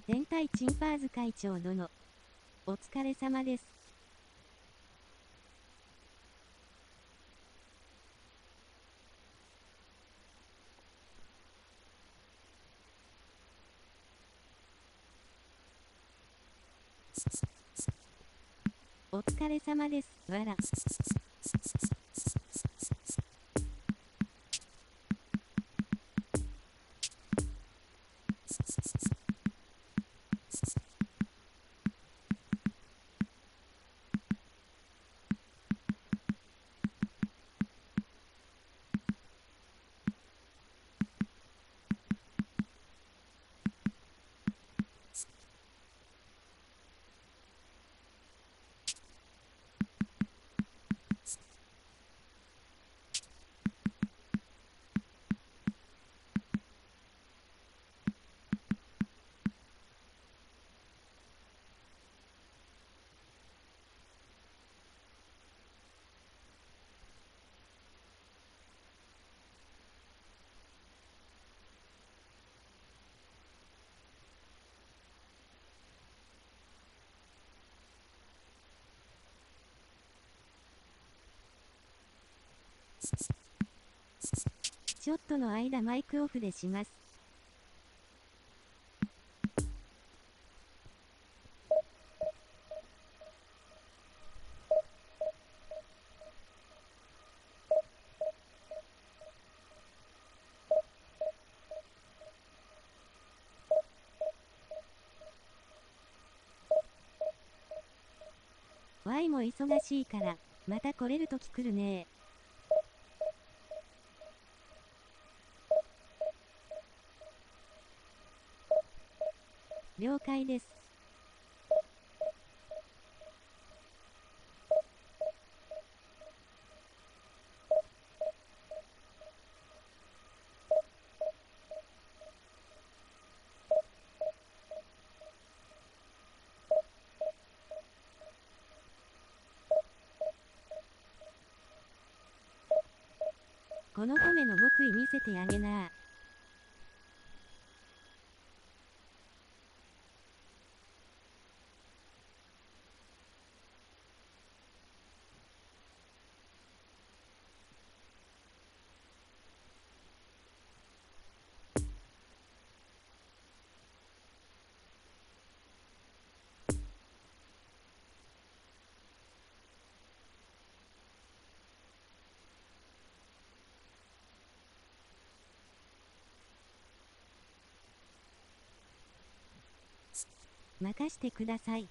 全体チンパーズ会長殿。お疲れ様です。お疲れ様です。わら。ちょっとの間マイクオフでします。Y も忙しいから、また来れるとき来るねー。了解です。この褒めの極意見せてあげなー。任してください。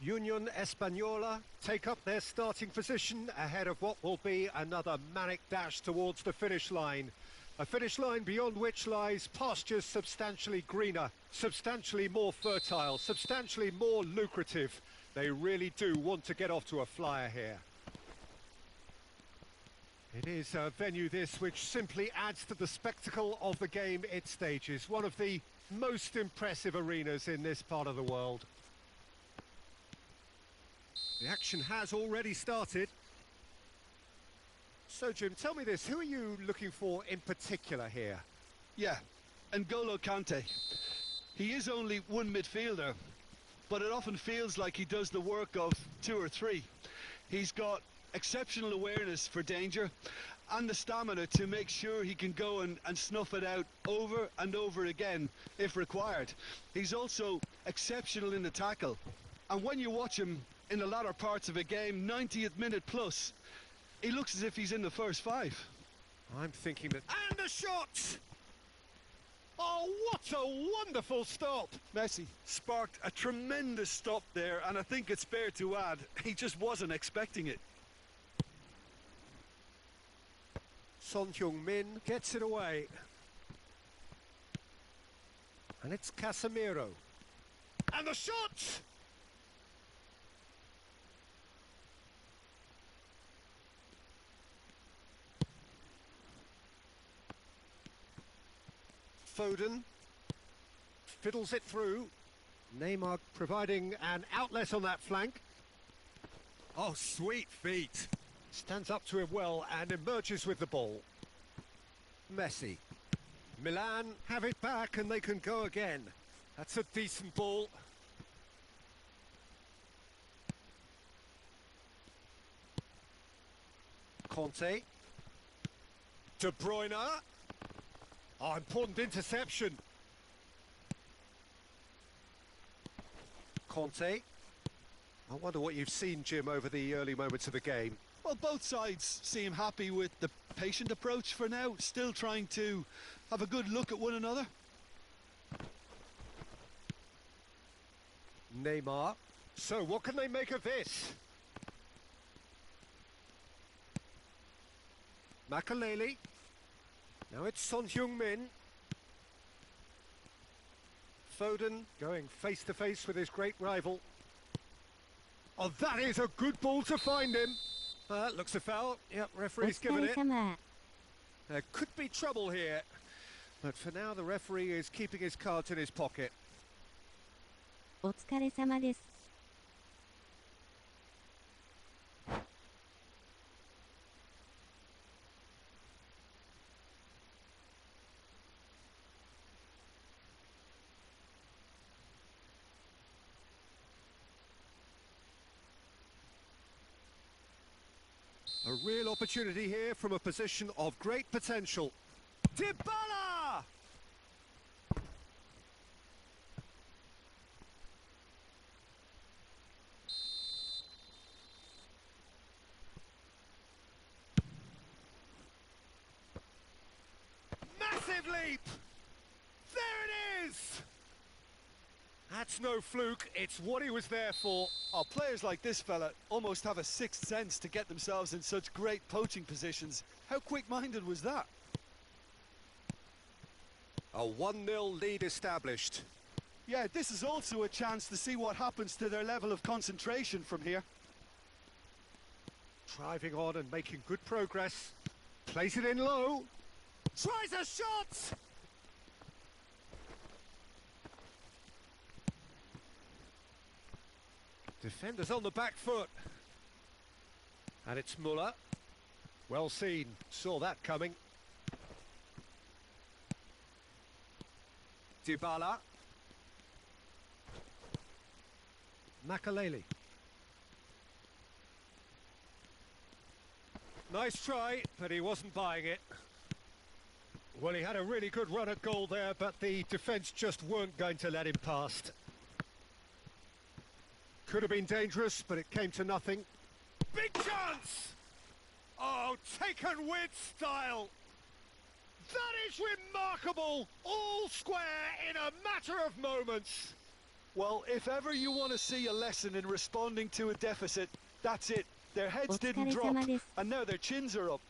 Union Española take up their starting position ahead of what will be another manic dash towards the finish line. A finish line beyond which lies pastures substantially greener, substantially more fertile, substantially more lucrative. They really do want to get off to a flyer here. It is a venue this which simply adds to the spectacle of the game it stages. One of the most impressive arenas in this part of the world. The action has already started. So, Jim, tell me this, who are you looking for in particular here? Yeah, N'Golo Kante. He is only one midfielder, but it often feels like he does the work of two or three. He's got exceptional awareness for danger and the stamina to make sure he can go and snuff it out over and over again if required. He's also exceptional in the tackle. And when you watch him in the latter parts of a game, 90th minute plus, he looks as if he's in the first five. I'm thinking that... And the shot! Oh, what a wonderful stop! Messi sparked a tremendous stop there, and I think it's fair to add, he just wasn't expecting it. Son Heung-min gets it away. And it's Casemiro. And the shot! Foden fiddles it through. Neymar providing an outlet on that flank. Oh, sweet feet. Stands up to him well and emerges with the ball. Messi. Milan have it back and they can go again. That's a decent ball. Conte. De Bruyne. Oh, important interception. Conte. I wonder what you've seen, Jim, over the early moments of the game. Well, both sides seem happy with the patient approach for now, still trying to have a good look at one another. Neymar. So, what can they make of this? Makaleli. Now it's Son Heung-min. Foden going face to face with his great rival. Oh, that is a good ball to find him. Looks a foul. Yep, referee's given it. There could be trouble here. But for now, the referee is keeping his cards in his pocket. お疲れ様です。A real opportunity here from a position of great potential. Dybala! Massive leap! There it is! That's no fluke, it's what he was there for. Oh, players like this fella almost have a sixth sense to get themselves in such great poaching positions. How quick-minded was that? A 1-0 lead established. Yeah, this is also a chance to see what happens to their level of concentration from here. Driving on and making good progress. Plays it in low. Tries a shot! Defenders on the back foot. And it's Muller. Well seen. Saw that coming. Dybala. Makaleli. Nice try, but he wasn't buying it. Well, he had a really good run at goal there, but the defence just weren't going to let him past. Could have been dangerous, but it came to nothing. Big chance! Oh, taken with style! That is remarkable! All square in a matter of moments! Well, if ever you want to see a lesson in responding to a deficit, that's it. Their heads didn't drop, and now their chins are up.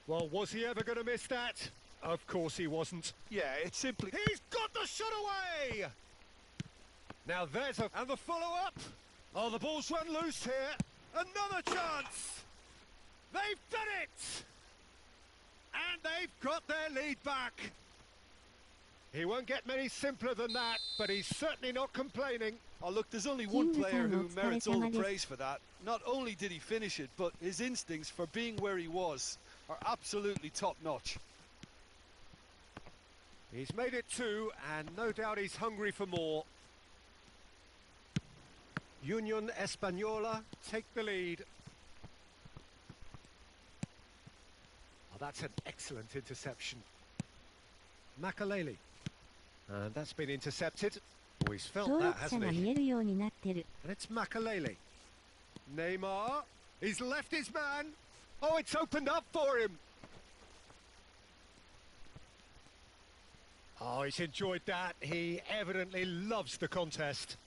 Well, was he ever going to miss that? Of course he wasn't. Yeah, it's simply... He's got the shot away! Now there's a... And the follow-up! Oh, the ball's run loose here. Another chance! They've done it! And they've got their lead back. He won't get many simpler than that, but he's certainly not complaining. Oh, look, there's only one player who merits all the praise for that. Not only did he finish it, but his instincts for being where he was are absolutely top-notch. He's made it 2, and no doubt he's hungry for more. Union Española take the lead. Oh, that's an excellent interception. Makaleli. And that's been intercepted. Oh, he's felt that, hasn't he? And it's Makaleli. Neymar. He's left his man. Oh, it's opened up for him. Oh, he's enjoyed that. He evidently loves the contest.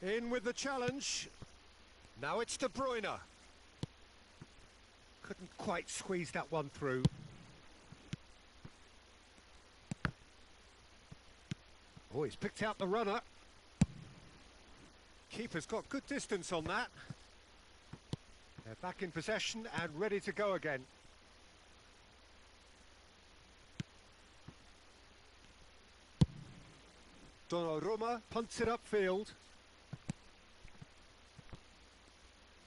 In with the challenge. Now it's De Bruyne. Couldn't quite squeeze that one through. Oh, he's picked out the runner. Keeper's got good distance on that. They're back in possession and ready to go again. Donnarumma punts it upfield.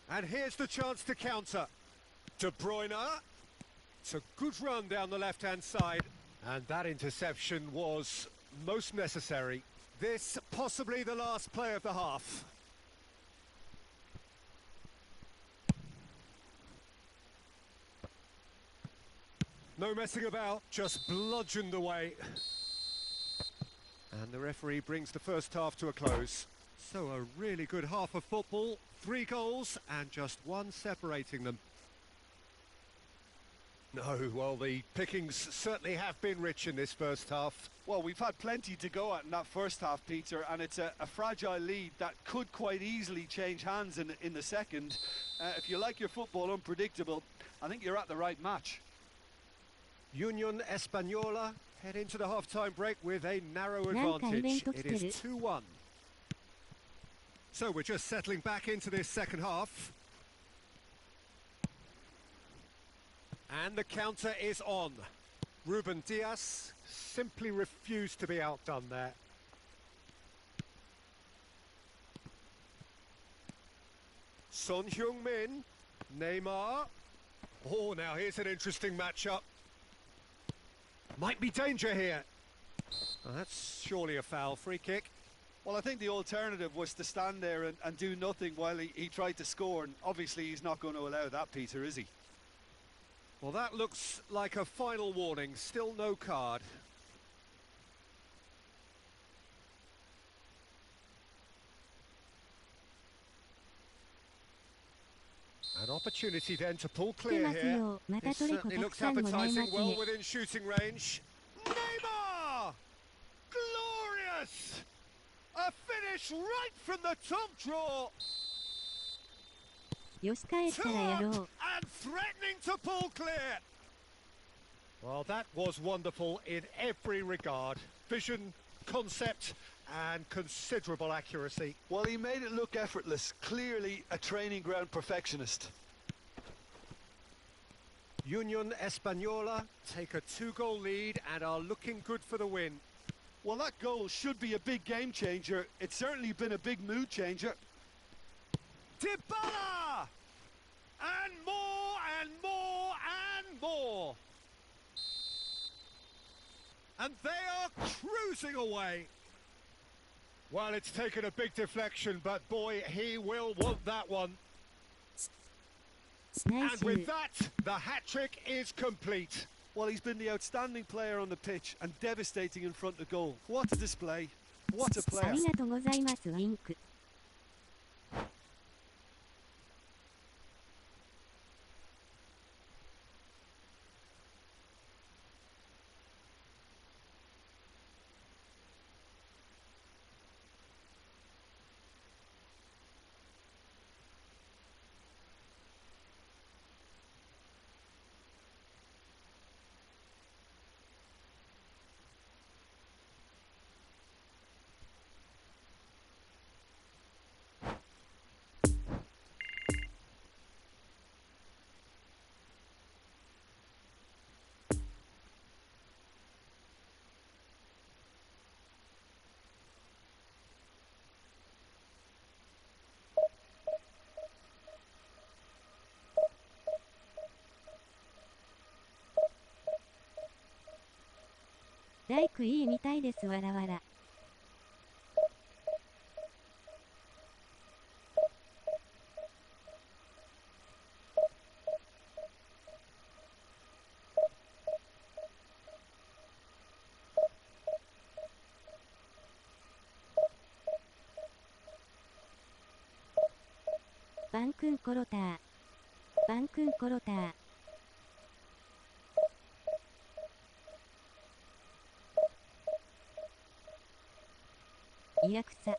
And here's the chance to counter. De Bruyne. It's a good run down the left-hand side. And that interception was most necessary. This possibly the last play of the half. No messing about, just bludgeoned away. And the referee brings the first half to a close. So a really good half of football, 3 goals and just 1 separating them. No, well, the pickings certainly have been rich in this first half. Well, we've had plenty to go at in that first half, Peter, and it's a fragile lead that could quite easily change hands in the second. If you like your football unpredictable, I think you're at the right match. Union Española head into the half-time break with a narrow advantage. It is 2-1. So we're just settling back into this second half. And the counter is on. Ruben Dias simply refused to be outdone there. Son Heung-min, Neymar. Oh, now here's an interesting matchup. Might be danger here. Oh, that's surely a foul. Free kick. Well, I think the alternative was to stand there and do nothing while he tried to score, and obviously he's not going to allow that, Peter, is he? Well, that looks like a final warning. Still no card. An opportunity then to pull clear here. This certainly looks appetising, well within shooting range. Neymar! Glorious! A finish right from the top draw. Turn and threatening to pull clear. Well, that was wonderful in every regard. Vision, concept and considerable accuracy. Well, he made it look effortless. Clearly a training ground perfectionist. Union Española take a 2-goal lead and are looking good for the win. Well, that goal should be a big game changer. It's certainly been a big mood changer. Dybala! And more and more and more. And they are cruising away. Well, it's taken a big deflection, but boy, he will want that one. And with that, the hat-trick is complete. Well, he's been the outstanding player on the pitch and devastating in front of goal. What a display. What a あ player. りがとうございますウィンク。大工いいみたいですわらわら。バンクンコロター。バンクンコロター。いやくさ。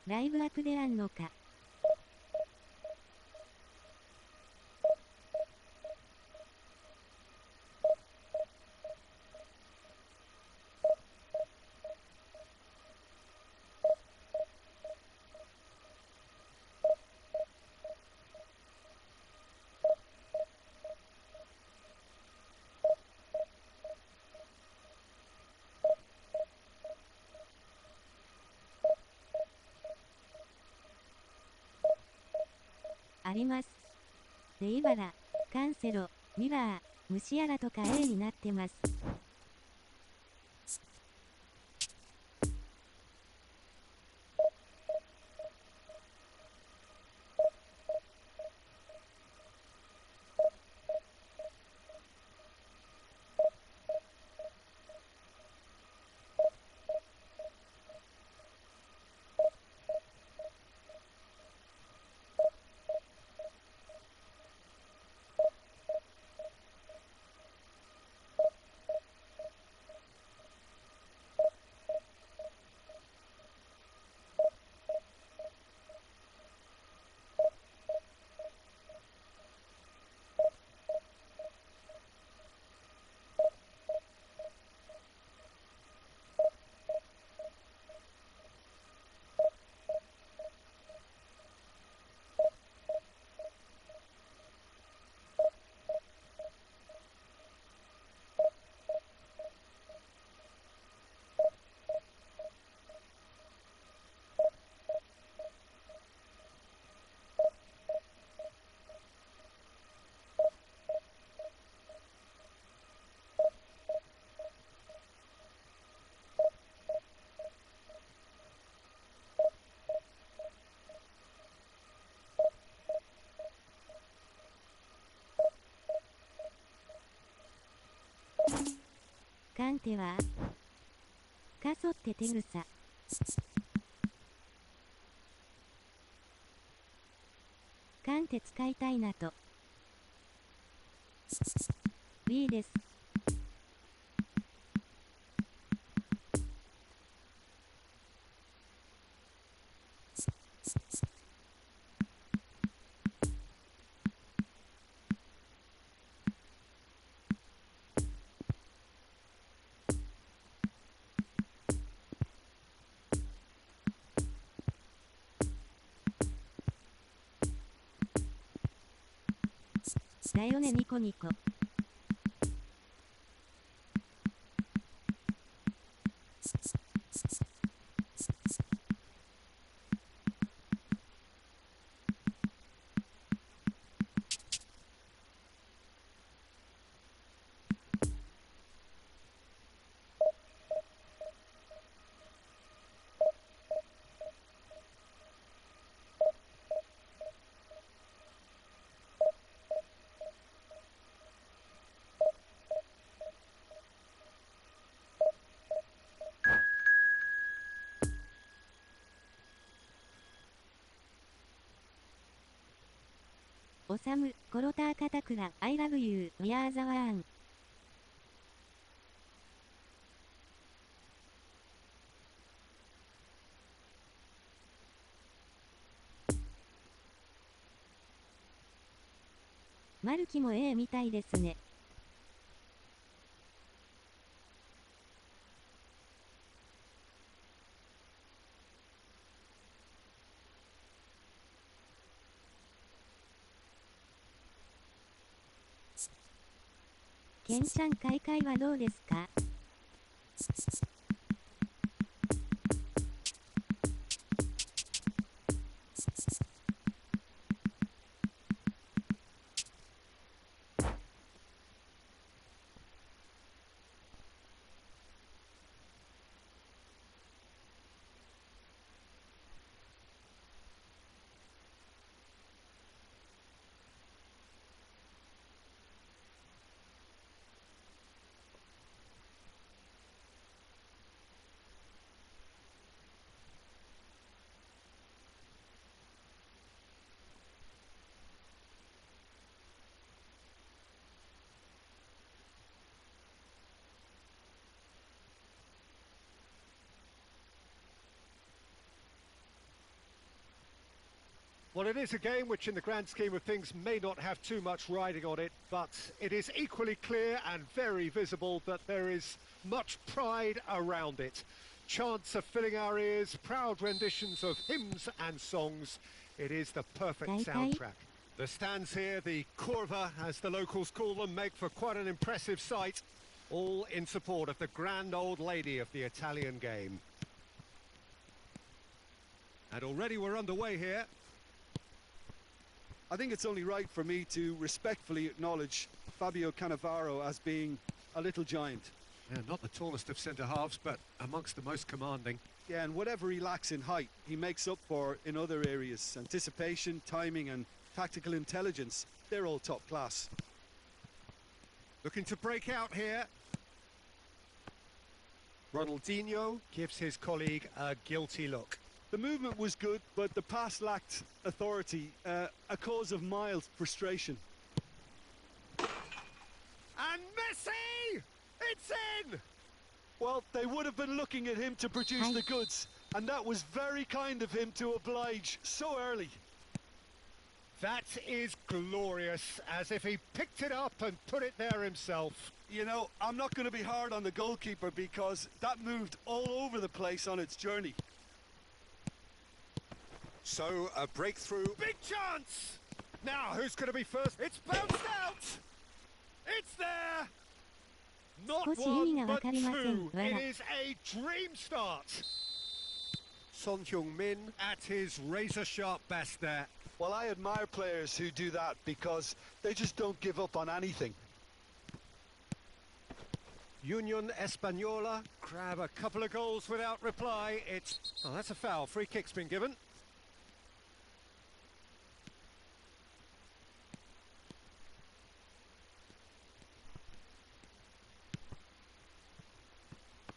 ライブアップであんのか。あります。でイバラ、カンセロ、ミラー、ムシアラとか A になってます。カンテはカソって手草。カンテ使いたいなと。B です。だよねニコニコ。おさむ、コロターカタクラ、I love you, we are the one。マルキも A みたいですね。ケンちゃん開会はどうですか？Well, it is a game which in the grand scheme of things may not have too much riding on it, but it is equally clear and very visible that there is much pride around it. Chants are filling our ears, proud renditions of hymns and songs. It is the perfect soundtrack. The stands here, the curva as the locals call them, make for quite an impressive sight, all in support of the grand old lady of the Italian game. And already we're underway here. I think it's only right for me to respectfully acknowledge Fabio Cannavaro as being a little giant. Yeah, not the tallest of centre-halves, but amongst the most commanding. Yeah, and whatever he lacks in height, he makes up for in other areas. Anticipation, timing and tactical intelligence, they're all top class. Looking to break out here. Ronaldinho gives his colleague a guilty look. The movement was good, but the pass lacked authority, a cause of mild frustration. And Messi! It's in! Well, they would have been looking at him to produce the goods, and that was very kind of him to oblige so early. That is glorious, as if he picked it up and put it there himself. You know, I'm not going to be hard on the goalkeeper because that moved all over the place on its journey. So, a breakthrough. Big chance! Now, who's going to be first? It's bounced out! It's there! Not one, but two. It is a dream start. Son Heung-min at his razor-sharp best there. Well, I admire players who do that because they just don't give up on anything. Union Española grab a couple of goals without reply. It's... Oh, that's a foul. Free kick's been given.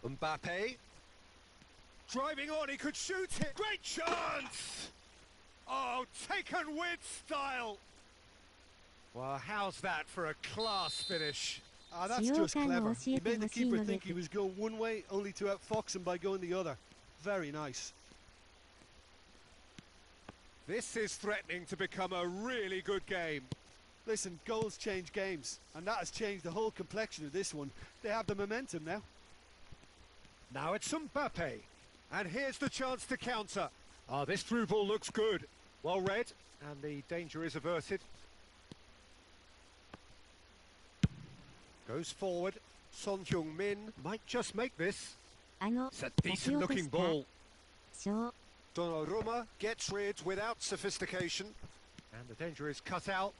Mbappe, driving on, he could shoot it. Great chance! Oh, taken with style. Well, how's that for a class finish? Ah, that's just clever. He made the keeper think he was going one way, only to outfox him by going the other. Very nice. This is threatening to become a really good game. Listen, goals change games, and that has changed the whole complexion of this one. They have the momentum now. Now it's Mbappe, and here's the chance to counter. Ah, this through ball looks good. Well read, and the danger is averted. Goes forward. Son Heung-min might just make this. It's a decent-looking ball. Donnarumma gets rid without sophistication, and the danger is cut out.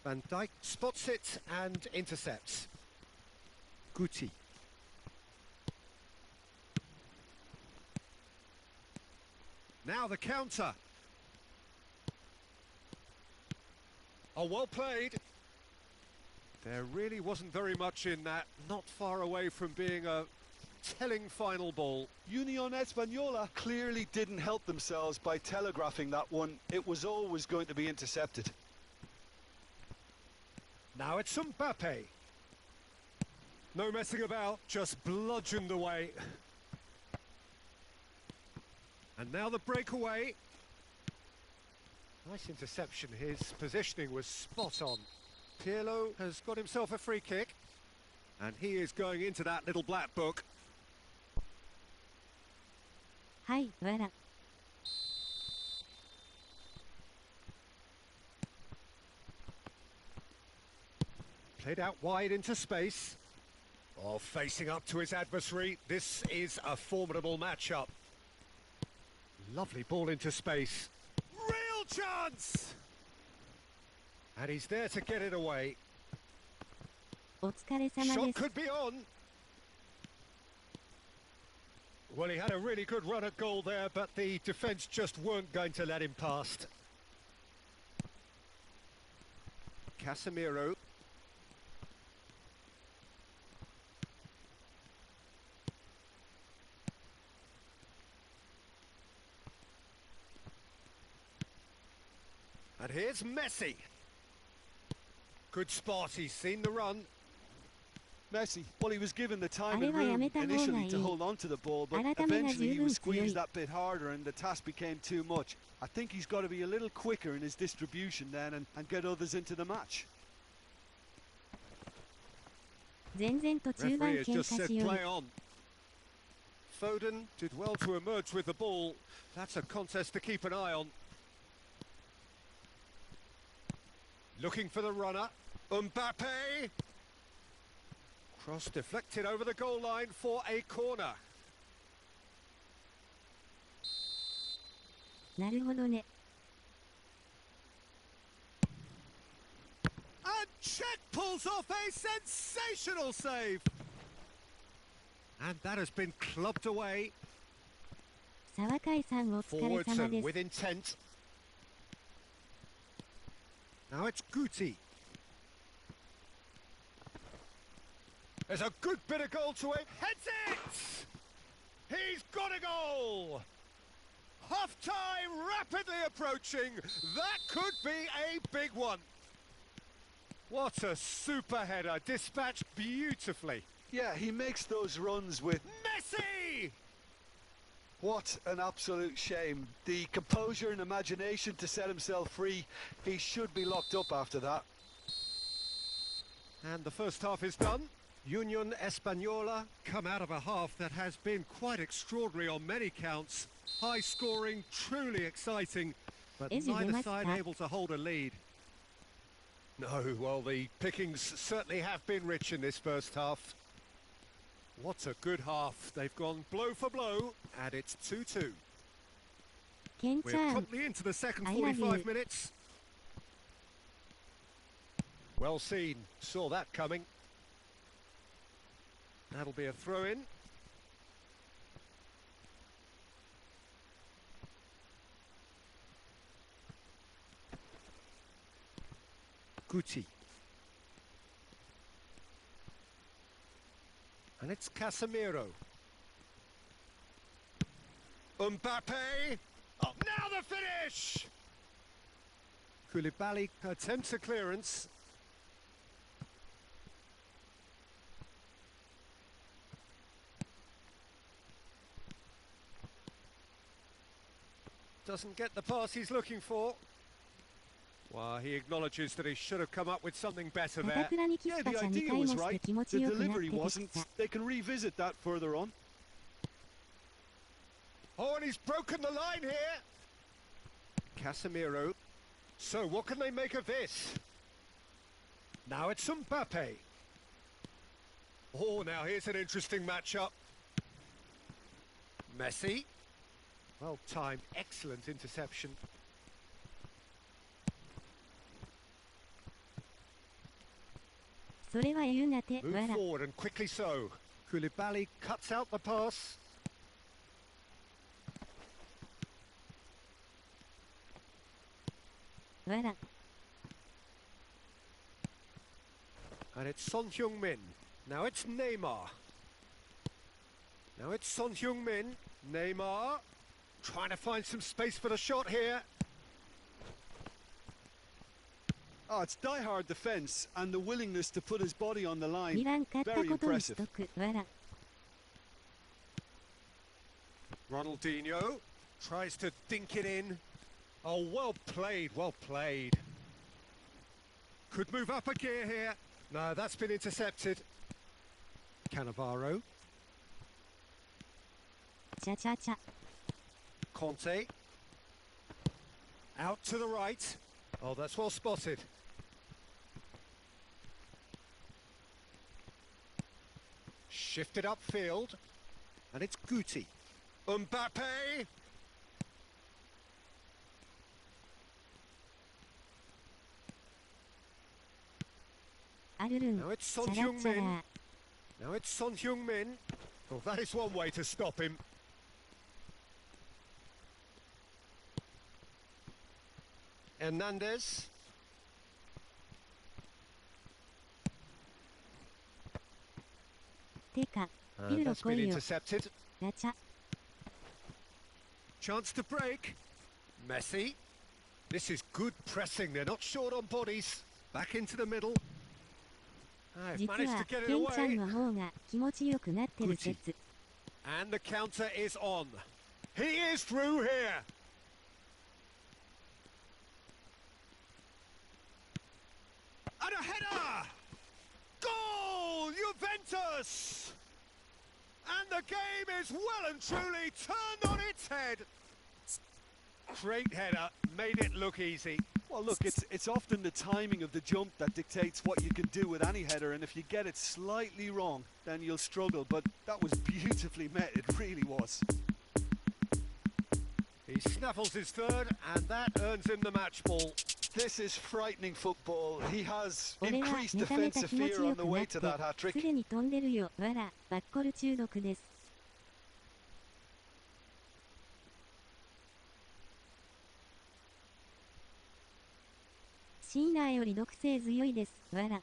Van Dijk spots it and intercepts. Guti. Now the counter. Oh, well played. There really wasn't very much in that. Not far away from being a telling final ball. Union Española clearly didn't help themselves by telegraphing that one. It was always going to be intercepted. Now it's Mbappe. No messing about, just bludgeoned away. And now the breakaway. Nice interception, his positioning was spot on. Pirlo has got himself a free kick. And he is going into that little black book. はい、わら。Played out wide into space. Oh, facing up to his adversary. This is a formidable matchup. Lovely ball into space. Real chance! And he's there to get it away. お疲れ様 Shot です。 could be on. Well, he had a really good run at goal there, but the defence just weren't going to let him past. Casemiro. And here's Messi. Good spot, he's seen the run. Messi, well, he was given the time あれ and はや room めた方がいい。 initially to hold on to the ball, but 改めが eventually 十 he 分 was 強い。 squeezed that bit harder and the task became too much. I think he's got to be a little quicker in his distribution then and get others into the match. 全然と中盤 Referee has 喧 just 嘩 said しよる play on. Foden did well to emerge with the ball. That's a contest to keep an eye on. Looking for the runner. Mbappe. Cross deflected over the goal line for a corner. なるほどね。 And Czech pulls off a sensational save. And that has been clubbed away. 沢海さんお疲れ様 Forwards で and す。 with intent. Now it's Guti. There's a good bit of goal to it. Heads it! He's got a goal! Half-time rapidly approaching. That could be a big one. What a super header, dispatched beautifully. Yeah, he makes those runs with... Messi! What an absolute shame. The composure and imagination to set himself free. He should be locked up after that. And the first half is done. Union Española come out of a half that has been quite extraordinary on many counts. High scoring, truly exciting, but Is it neither Remas side Cup? able to hold a lead. No, well, the pickings certainly have been rich in this first half. What a good half. They've gone blow for blow, and it's 2-2. ケンち We're ゃん、 promptly into the second I love 45 you. minutes. Well seen. Saw that coming. That'll be a throw-in. Guti. And it's Casemiro. Mbappe. Oh, now the finish! Koulibaly attempts a clearance. Doesn't get the pass he's looking for. Well, he acknowledges that he should have come up with something better 高 there. 倉にキ Yeah, スパ the ちゃん2 idea 回も was して right. 気持ち The よくなって delivery き wasn't. た。 They can revisit that further on. Oh, and he's broken the line here. Casemiro. So what can they make of this? Now it's Mbappe. Oh, now here's an interesting matchup. Messi. Well timed, excellent interception. それは言うなて、 Move わら。 forward and quickly so. Koulibaly cuts out the pass. Voilà. And it's Son Heung-min. Now it's Neymar. Now it's Son Heung-min. Neymar trying to find some space for the shot here. Oh, it's die-hard defence and the willingness to put his body on the ミ line. ラン勝ったことにしとく。わら。 Ronaldinho tries to dink it in. Oh, well played, well played. Could move up a gear here. No, that's been intercepted. Cannavaro. チャチャチャ。 Conte. Out to the right. Oh, that's well spotted. Shifted upfield. And it's Guti. Mbappe. アルルン。 Now it's チ Son ャラチャ Heung-min. ラ。 Now it's Son Heung-min. Well, that is one way to stop him. Hernandez. てか、ピ And ルロ that's 来 been いよ。 intercepted. ラチャ。 Chance to break. Messi. This is good pressing. They're not short on bodies. Back into the middle. I've 実 managed は to get it ケンちゃん away. の方が気持ちよくなってる説。 And the counter is on. He is through here. And a header! Goal! Juventus! And the game is well and truly turned on its head. Great header, made it look easy. Well, look, it's often the timing of the jump that dictates what you can do with any header, and if you get it slightly wrong, then you'll struggle. But that was beautifully met, it really was. He snaffles his third, and that earns him the match ball. This is frightening football. He has 俺は increased めためた defensive 気持ち fear よ on く the な way って to that hat す trick. でに飛んでるよ。わら、バッコル中毒です。シーナーより毒性強いです。わら。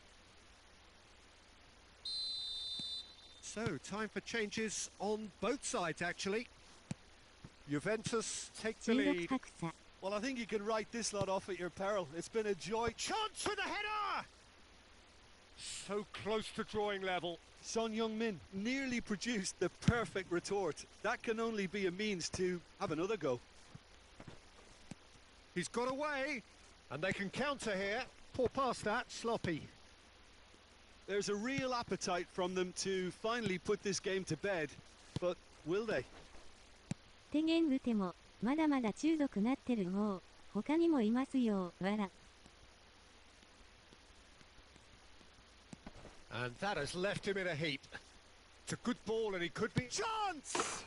So, time for changes on both sides, actually. Juventus take the 中毒 lead. 格差。 Well, I think you can write this lot off at your peril. It's been a joy. Chance for the header! So close to drawing level. Son Heung-min nearly produced the perfect retort. That can only be a means to have another go. He's got away, and they can counter here. Poor pass that, sloppy. There's a real appetite from them to finally put this game to bed, but will they? テゲングテも、まだまだ中毒なってるもう、他にもいますよ。わら。 And that has left him in a heap. It's a good ball, and he could be... Chance!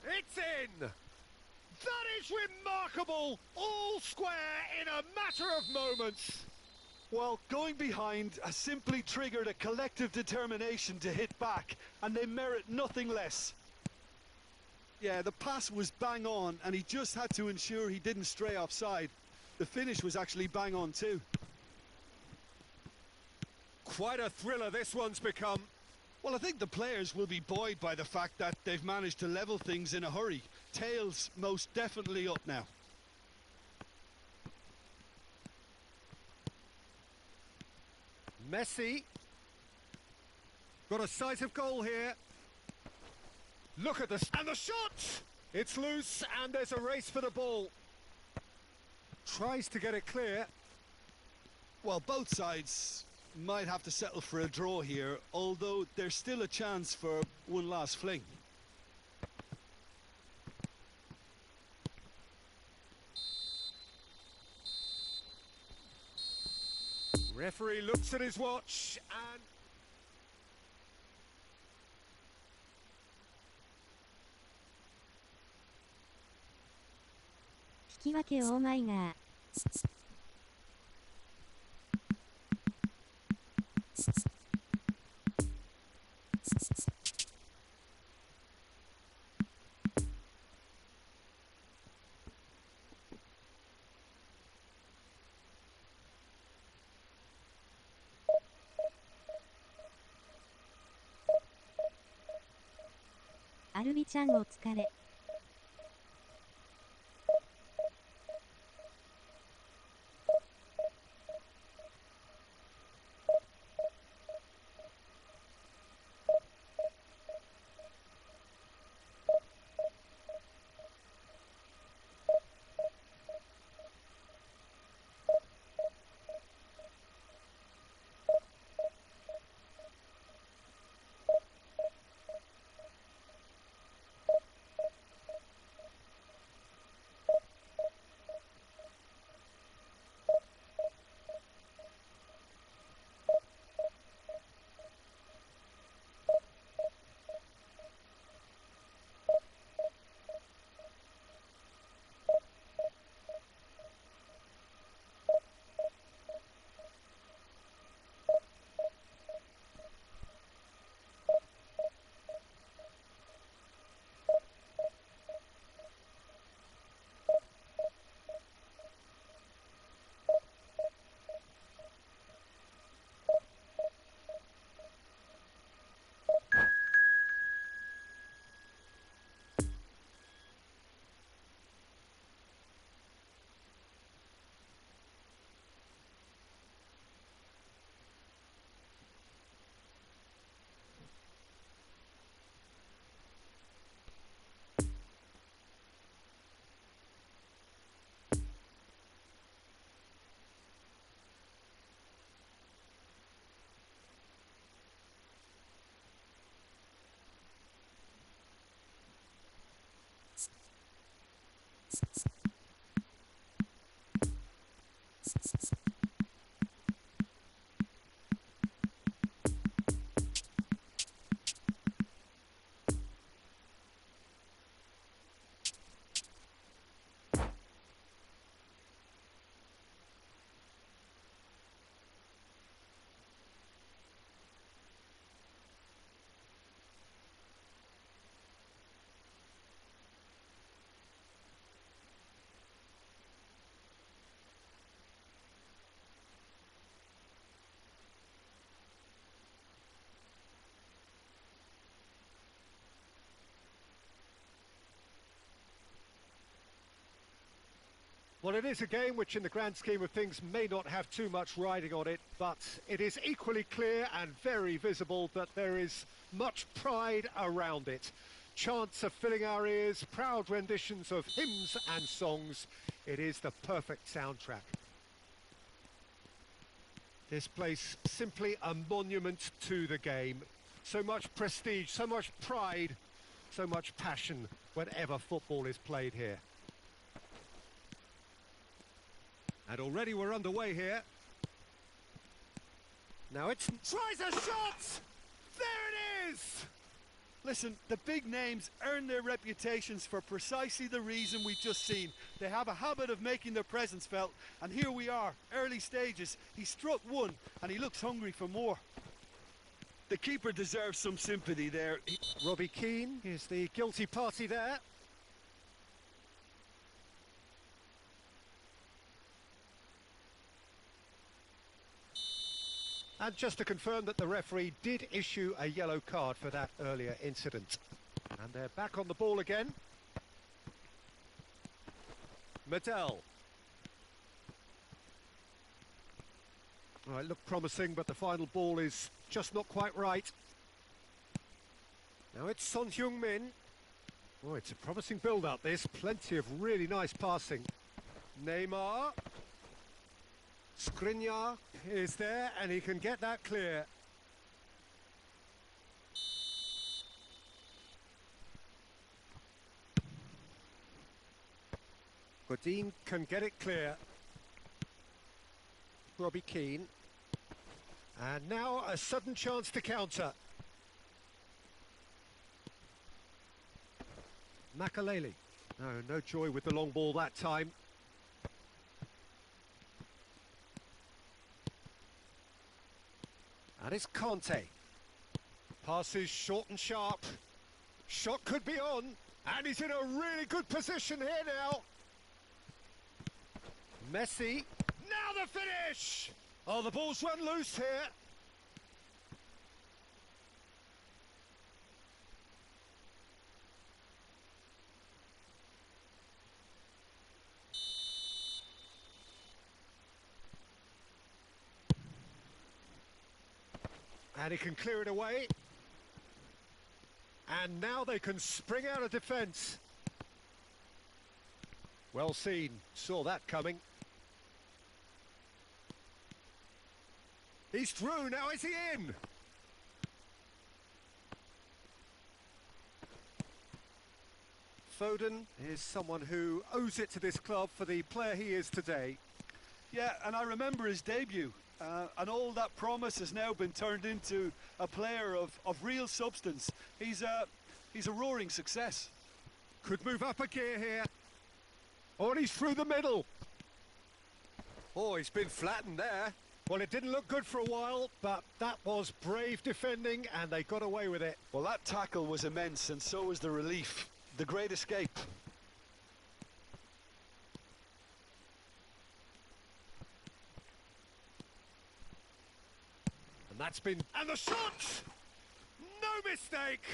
It's in! That is remarkable! All square in a matter of moments. Well, going behind has simply triggered a collective determination to hit back, and they merit nothing less. Yeah, the pass was bang on, and he just had to ensure he didn't stray offside. The finish was actually bang on too. Quite a thriller this one's become. Well, I think the players will be buoyed by the fact that they've managed to level things in a hurry. Tails most definitely up now. Messi. Got a sight of goal here. Look at this. And the shot! It's loose, and there's a race for the ball. Tries to get it clear. Well, both sides might have to settle for a draw here, although there's still a chance for one last fling. Referee looks at his watch and... "引き分けオーマイガー。アルビちゃんお疲れ。Well, it is a game which in the grand scheme of things may not have too much riding on it, but it is equally clear and very visible that there is much pride around it. Chants are filling our ears, proud renditions of hymns and songs. It is the perfect soundtrack. This place simply a monument to the game. So much prestige, so much pride, so much passion whenever football is played here. And already we're underway here. Now it's tries a shot! There it is! Listen, the big names earn their reputations for precisely the reason we've just seen. They have a habit of making their presence felt, and here we are, early stages. He struck one, and he looks hungry for more. The keeper deserves some sympathy there. Robbie Keane is the guilty party there. And just to confirm that the referee did issue a yellow card for that earlier incident. And they're back on the ball again. Medell. All right, looked promising, but the final ball is just not quite right. Now it's Son Heung-min. Oh, it's a promising build-up, this. Plenty of really nice passing. Neymar. Skriniar is there, and he can get that clear. Godin can get it clear. Robbie Keane. And now a sudden chance to counter. Makaleli. No joy with the long ball that time. And it's Conte. Passes short and sharp. Shot could be on. And he's in a really good position here now. Messi. Now the finish! Oh, the ball's run loose here. And he can clear it away. And now they can spring out of defence. Well seen, saw that coming. He's through, now is he in? Foden is someone who owes it to this club for the player he is today. Yeah, and I remember his debut. And all that promise has now been turned into a player of real substance. He's a roaring success. Could move up a gear here. Oh, and he's through the middle. Oh, he's been flattened there. Well, it didn't look good for a while, but that was brave defending, and they got away with it. Well, that tackle was immense, and so was the relief. The great escape. And that's been... And the shot! No mistake!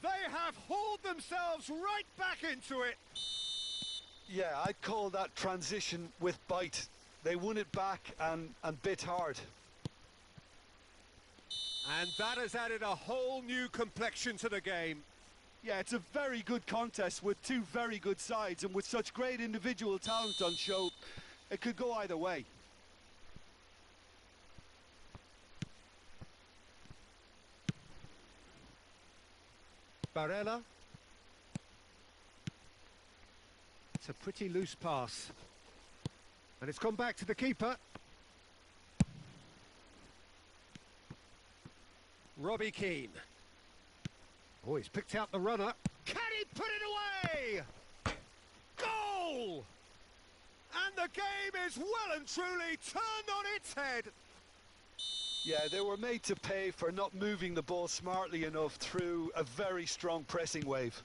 They have hauled themselves right back into it. Yeah, I'd call that transition with bite. They won it back and bit hard. And that has added a whole new complexion to the game. Yeah, it's a very good contest with two very good sides, and with such great individual talent on show, it could go either way. Barella. It's a pretty loose pass. And it's gone back to the keeper. Robbie Keane. Oh, he's picked out the runner. Can he put it away? Goal! And the game is well and truly turned on its head. Yeah, they were made to pay for not moving the ball smartly enough through a very strong pressing wave.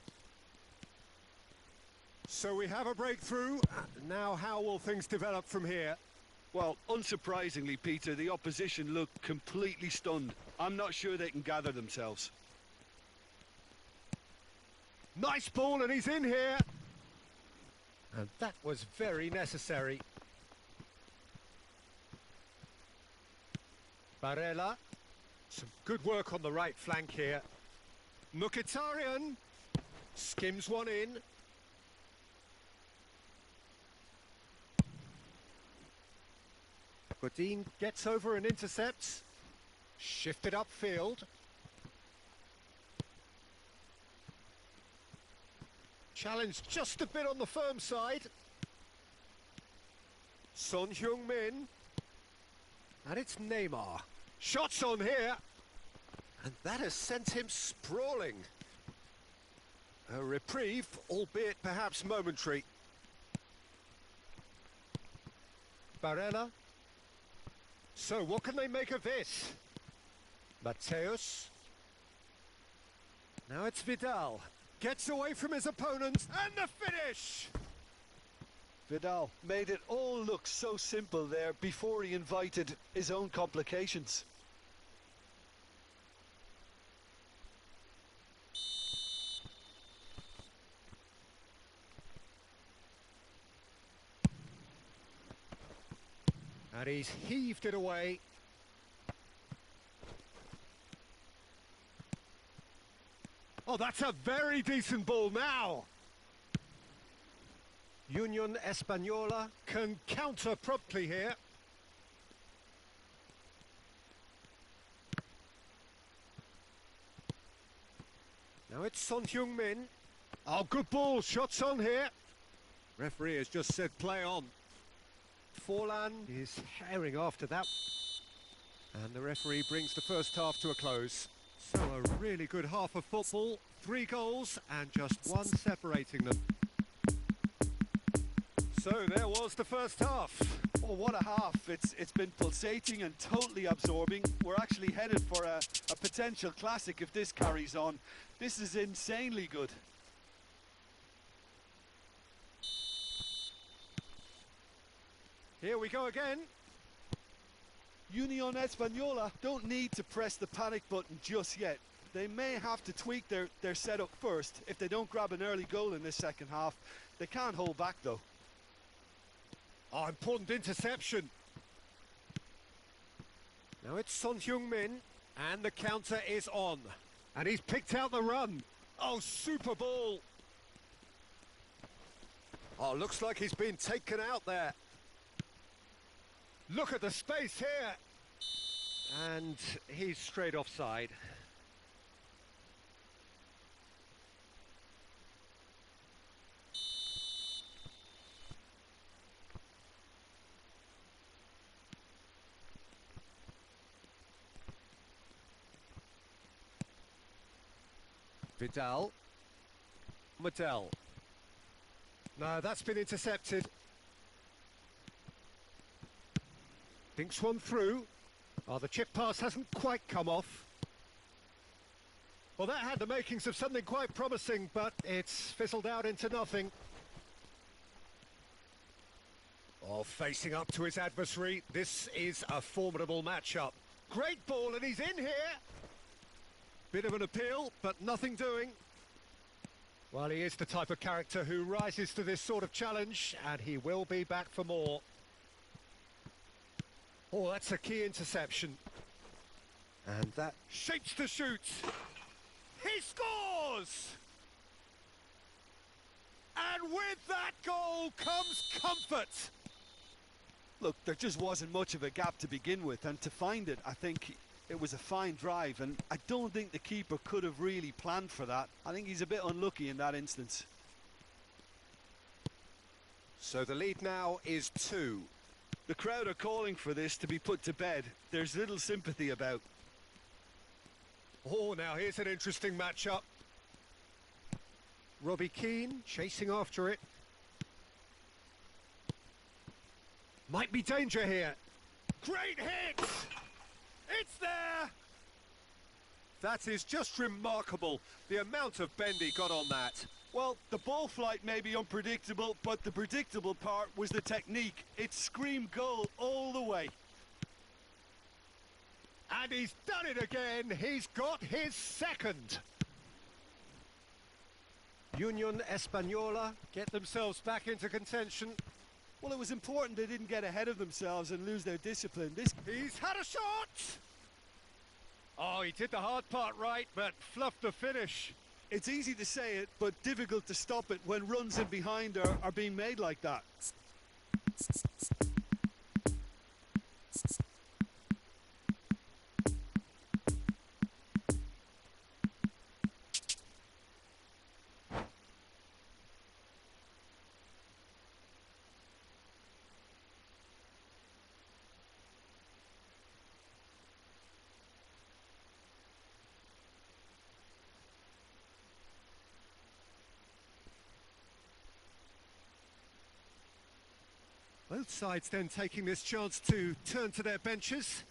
So we have a breakthrough. Now how will things develop from here? Well, unsurprisingly, Peter, the opposition look completely stunned. I'm not sure they can gather themselves. Nice ball, and he's in here. And that was very necessary. Barella. Some good work on the right flank here. Mkhitaryan skims one in. Godin gets over and intercepts. Shifted upfield. Challenged just a bit on the firm side. Son Heung-min. And it's Neymar. Shots on here. And that has sent him sprawling. A reprieve, albeit perhaps momentary. Barella. So what can they make of this? Mateus. Now it's Vidal. Gets away from his opponents, and the finish! Vidal made it all look so simple there before he invited his own complications. And he's heaved it away. Oh, that's a very decent ball now. Union Española can counter promptly here. Now it's Son Heung-min. Oh, good ball. Shots on here. Referee has just said play on. Forlan is herring after that. And the referee brings the first half to a close. So a really good half of football. 3 goals and just one separating them. So there was the first half. Oh, what a half. It's been pulsating and totally absorbing. We're actually headed for a potential classic if this carries on. This is insanely good. Here we go again. Union Española don't need to press the panic button just yet. They may have to tweak their setup first if they don't grab an early goal in this second half. They can't hold back though. Oh, important interception. Now it's Son Heung-min, And the counter is on. And he's picked out the run. Oh, super ball. Oh, looks like he's been taken out there. Look at the space here. And he's straight offside. Vidal. Medel. No, that's been intercepted. Thinks one through. Oh, the chip pass hasn't quite come off. Well, that had the makings of something quite promising, but it's fizzled out into nothing. Oh, facing up to his adversary. This is a formidable matchup. Great ball, and he's in here. Bit of an appeal, but nothing doing. Well, he is the type of character who rises to this sort of challenge, and he will be back for more. Oh, that's a key interception. And that shapes to shoot. He scores! And with that goal comes comfort. Look, there just wasn't much of a gap to begin with, and to find it, I think it was a fine drive, and I don't think the keeper could have really planned for that. I think he's a bit unlucky in that instance. So the lead now is 2. The crowd are calling for this to be put to bed. There's little sympathy about. Oh, now here's an interesting matchup. Robbie Keane chasing after it. Might be danger here. Great hit! It's there! That is just remarkable, the amount of bend he got on that. Well, the ball flight may be unpredictable, but the predictable part was the technique. It screamed goal all the way. And he's done it again. He's got his second. Union Española get themselves back into contention. Well, it was important they didn't get ahead of themselves and lose their discipline. He's had a shot! Oh, he did the hard part right, but fluffed the finish. It's easy to say it, but difficult to stop it when runs in behind are being made like that. Both sides then taking this chance to turn to their benches.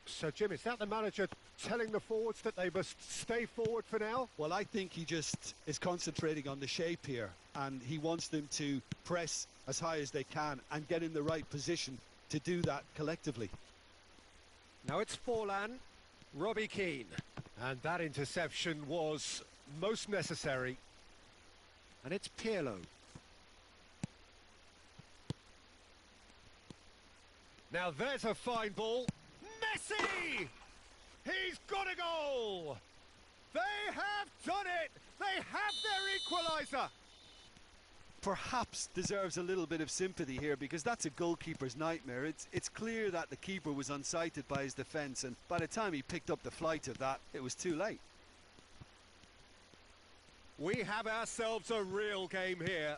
So, Jim, is that the manager telling the forwards that they must stay forward for now? Well, I think he just is concentrating on the shape here, and he wants them to press as high as they can and get in the right position to do that collectively. Now it's Forlan, Robbie Keane, and that interception was most necessary. And it's Pirlo. Now there's a fine ball. Messi! He's got a goal! They have done it! They have their equaliser! Perhaps deserves a little bit of sympathy here, because that's a goalkeeper's nightmare. It's clear that the keeper was unsighted by his defence, and by the time he picked up the flight of that, it was too late. We have ourselves a real game here.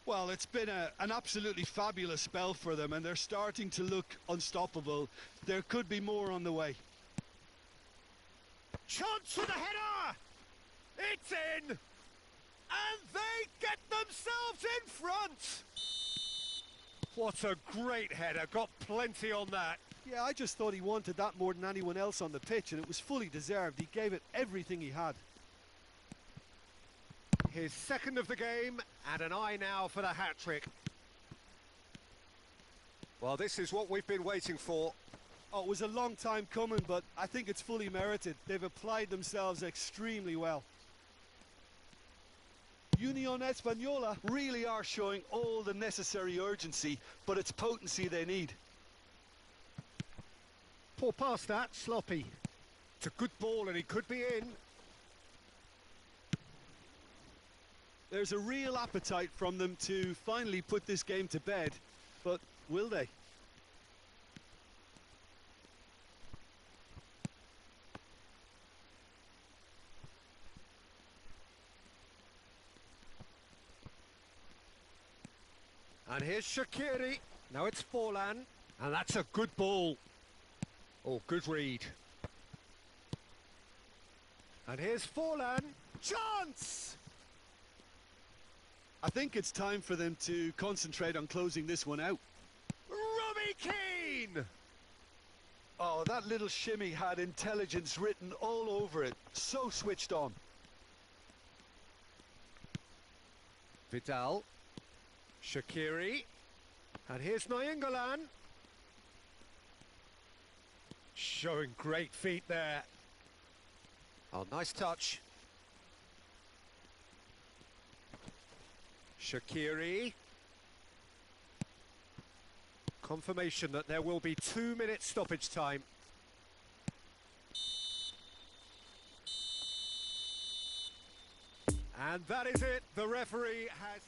Well, it's been an absolutely fabulous spell for them, and they're starting to look unstoppable. There could be more on the way. Chance for the header! It's in! And they get themselves in front! What a great header, got plenty on that. Yeah, I just thought he wanted that more than anyone else on the pitch, and it was fully deserved. He gave it everything he had. His second of the game, and an eye now for the hat-trick. Well, this is what we've been waiting for. Oh, it was a long time coming, but I think it's fully merited. They've applied themselves extremely well. Union Española really are showing all the necessary urgency, but it's potency they need. Poor pass that, sloppy. It's a good ball and he could be in. There's a real appetite from them to finally put this game to bed, but will they? And here's Shaqiri. Now it's Forlan. And that's a good ball. Oh, good read. And here's Forlan. Chance! I think it's time for them to concentrate on closing this one out. Robbie Keane! Oh, that little shimmy had intelligence written all over it. So switched on. Vidal. Shaqiri. And here's Nainggolan. Showing great feet there. Oh, nice touch. Shaqiri. Confirmation that there will be 2 minutes stoppage time. And that is it. The referee has...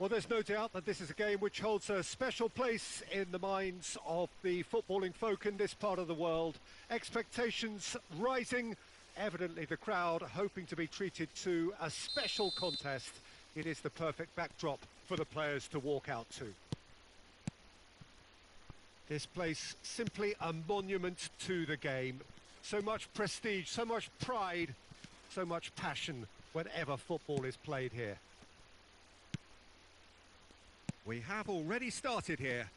Well, there's no doubt that this is a game which holds a special place in the minds of the footballing folk in this part of the world. Expectations rising, evidently the crowd hoping to be treated to a special contest. It is the perfect backdrop for the players to walk out to. This place simply a monument to the game. So much prestige, so much pride, so much passion whenever football is played here. We have already started here.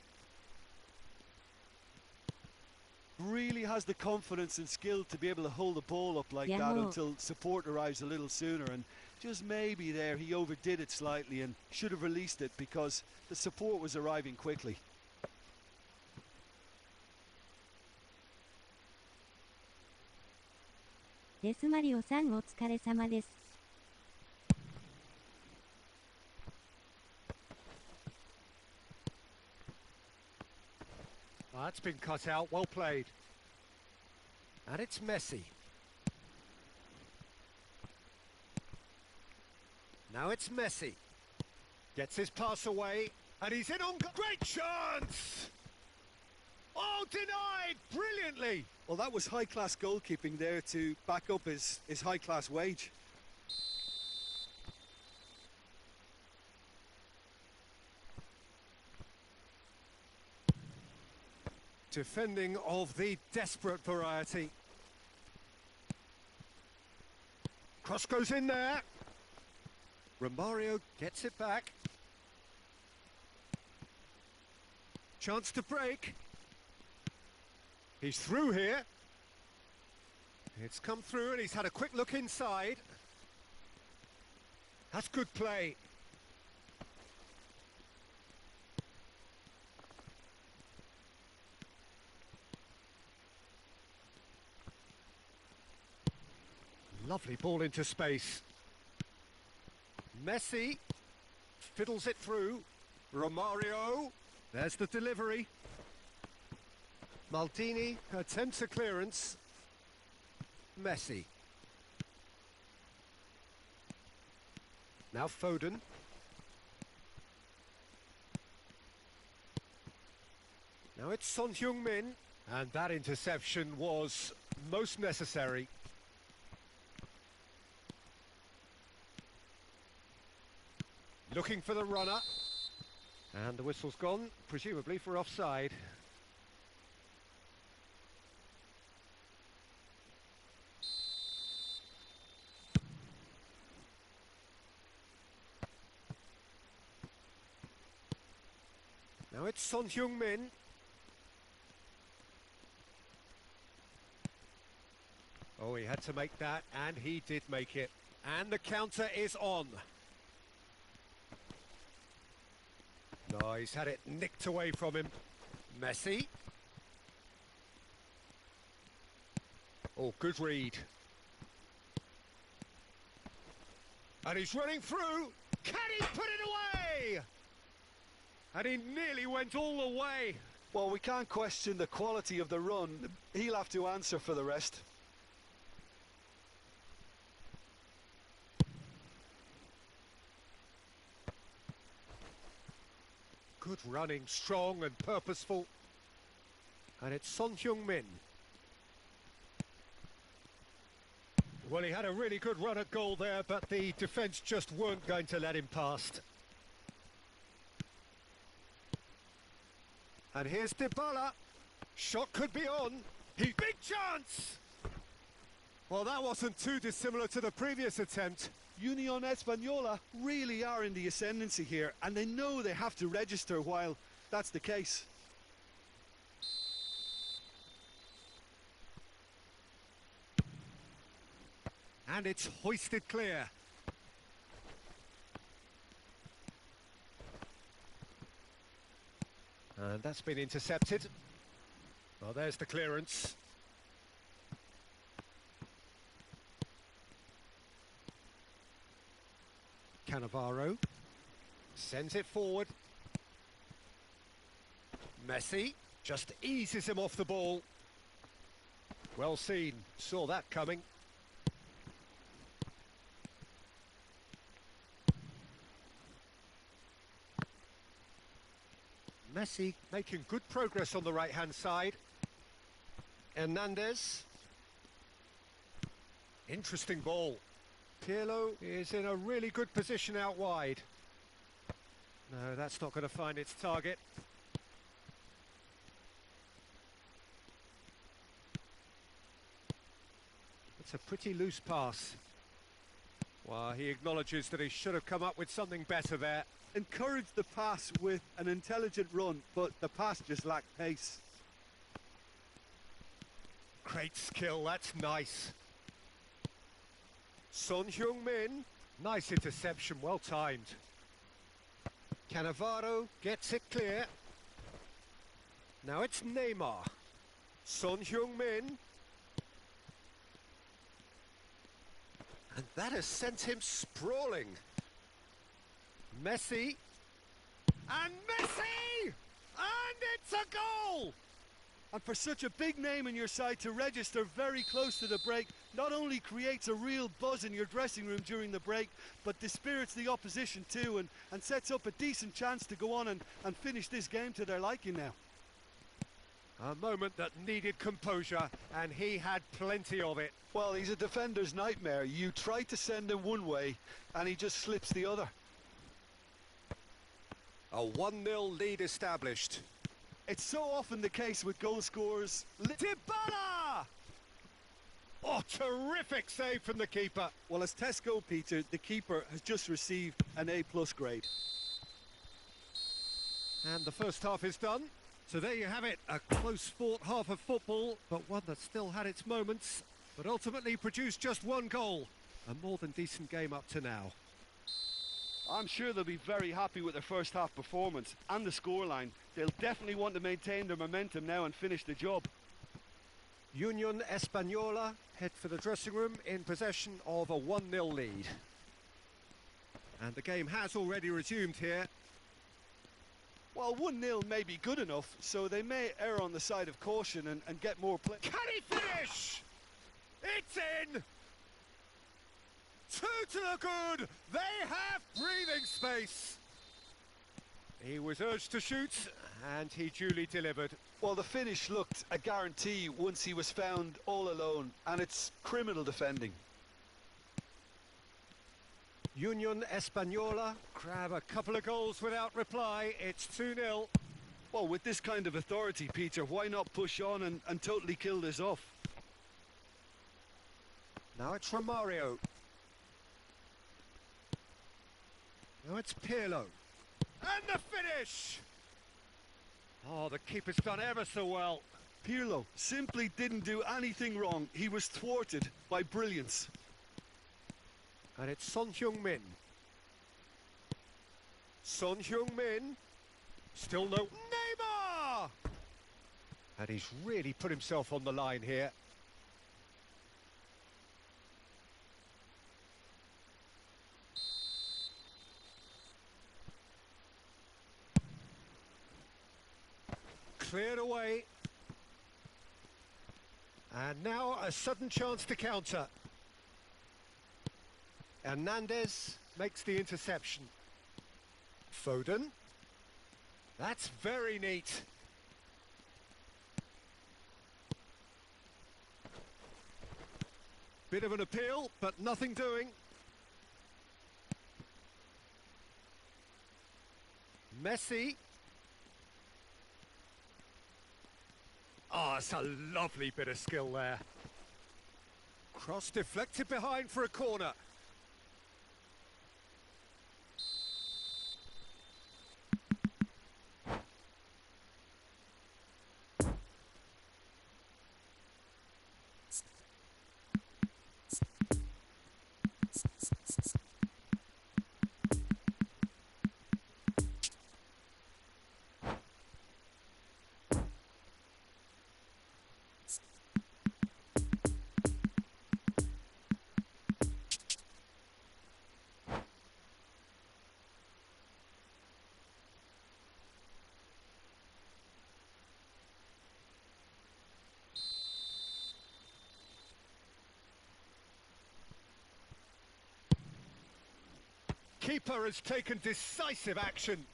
Really has the confidence and skill to be able to hold the ball up like that until support arrives a little sooner, and just maybe there he overdid it slightly and should have released it because the support was arriving quickly. Des Mario さんお疲れ様です。That's been cut out, well played. And it's Messi. Now it's Messi. Gets his pass away, and he's in on... Great chance! Oh, denied brilliantly! Well, that was high-class goalkeeping there to back up his high-class wage. Defending of the desperate variety. Cross goes in there. Romario gets it back. Chance to break. He's through here. It's come through and he's had a quick look inside. That's good play. Lovely ball into space. Messi fiddles it through. Romario. There's the delivery. Maldini attempts a clearance. Messi. Now Foden. Now it's Son Heung-min. And that interception was most necessary. Looking for the runner. And the whistle's gone, presumably for offside. Now it's Son Heung-min. Oh, he had to make that, and he did make it. And the counter is on. No, he's had it nicked away from him. Messi. Oh, good read. And he's running through. Can he put it away? And he nearly went all the way. Well, we can't question the quality of the run. He'll have to answer for the rest. Good running, strong and purposeful. And it's Son Heung-min. Well, he had a really good run at goal there, but the defence just weren't going to let him past. And here's Dybala. Shot could be on. Big chance! Well, that wasn't too dissimilar to the previous attempt. Union Española really are in the ascendancy here, and they know they have to register while that's the case. And it's hoisted clear. And that's been intercepted. Well, there's the clearance. Cannavaro sends it forward. Messi just eases him off the ball. Well seen, saw that coming. Messi making good progress on the right-hand side. Hernandez. Interesting ball. Pirlo is in a really good position out wide. No, that's not going to find its target. It's a pretty loose pass. Well, he acknowledges that he should have come up with something better there. Encouraged the pass with an intelligent run, but the pass just lacked pace. Great skill, that's nice. Son Heung-min, nice interception, well timed. Cannavaro gets it clear. Now it's Neymar. Son Heung-min. And that has sent him sprawling. Messi. And Messi! And it's a goal! And for such a big name in your side to register very close to the break, not only creates a real buzz in your dressing room during the break, but dispirits the opposition too, and sets up a decent chance to go on and finish this game to their liking now. A moment that needed composure, and he had plenty of it. Well, he's a defender's nightmare. You try to send him one way, and he just slips the other. A 1-0 lead established. It's so often the case with goal scorers. Dybala! Oh, terrific save from the keeper. Well, as Tesco, Peter, the keeper has just received an A+ grade. And the first half is done. So there you have it, a close-fought half of football, but one that still had its moments, but ultimately produced just one goal. A more than decent game up to now. I'm sure they'll be very happy with their first half performance and the scoreline. They'll definitely want to maintain their momentum now and finish the job. Union Española head for the dressing room in possession of a 1-0 lead. And the game has already resumed here. Well, 1-0 may be good enough, so they may err on the side of caution and get more play. Can he finish? It's in! 2 to the good! They have breathing space! He was urged to shoot, and he duly delivered. Well, the finish looked a guarantee once he was found all alone, and it's criminal defending. Union Española grab a couple of goals without reply. It's 2-0. Well, with this kind of authority, Peter, why not push on and totally kill this off? Now it's Romario. Now it's Pirlo. And the finish! Oh, the keeper's done ever so well. Pirlo simply didn't do anything wrong. He was thwarted by brilliance. And it's Son Heung-min. Son Heung-min. Still no... Neymar! And he's really put himself on the line here. Cleared away. And now a sudden chance to counter. Hernandez makes the interception. Foden. That's very neat. Bit of an appeal, but nothing doing. Messi. Oh, it's a lovely bit of skill there. Cross deflected behind for a corner. Keeper has taken decisive action.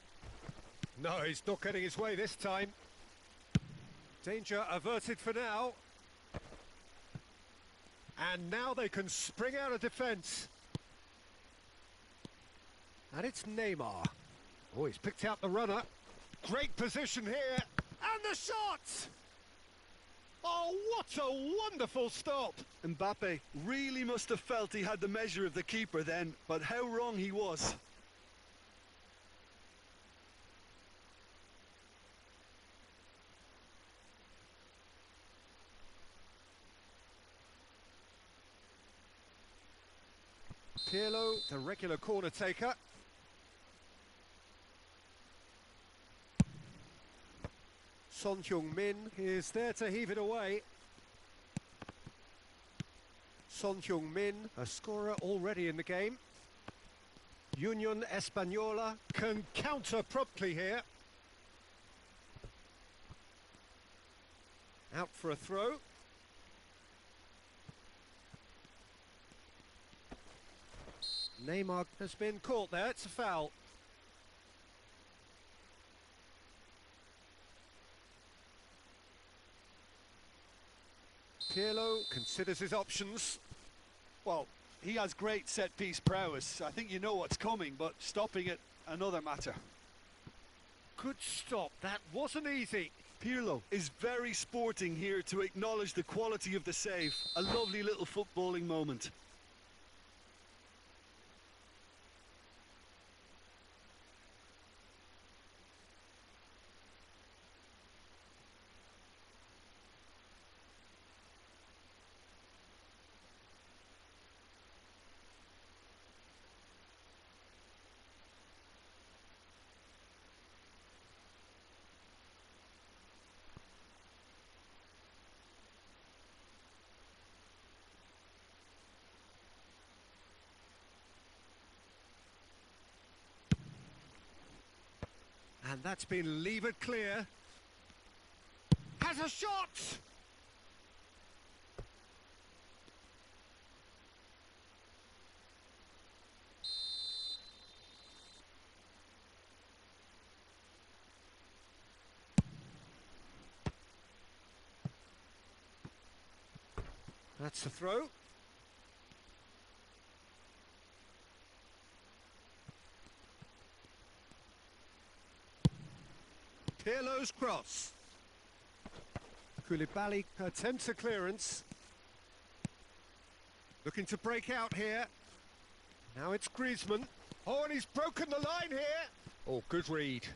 No, he's not getting his way this time. Danger averted for now. And now they can spring out of defence. And it's Neymar. Oh, he's picked out the runner. Great position here. And the shot! Oh, what a wonderful stop! Mbappe really must have felt he had the measure of the keeper then, but how wrong he was. Pirlo, the regular corner taker. Son Heung-min is there to heave it away. Son Heung-min, a scorer already in the game. Union Española can counter promptly here. Out for a throw. Neymar has been caught there, it's a foul. Pirlo considers his options. Well, he has great set-piece prowess. I think you know what's coming, but stopping it, another matter. Good stop, that wasn't easy. Pirlo is very sporting here to acknowledge the quality of the save. A lovely little footballing moment. And that's been levered clear. Has a shot! That's the throw. Pirlo's cross. Koulibaly attempts a clearance. Looking to break out here. Now it's Griezmann. Oh, and he's broken the line here. Oh, good read.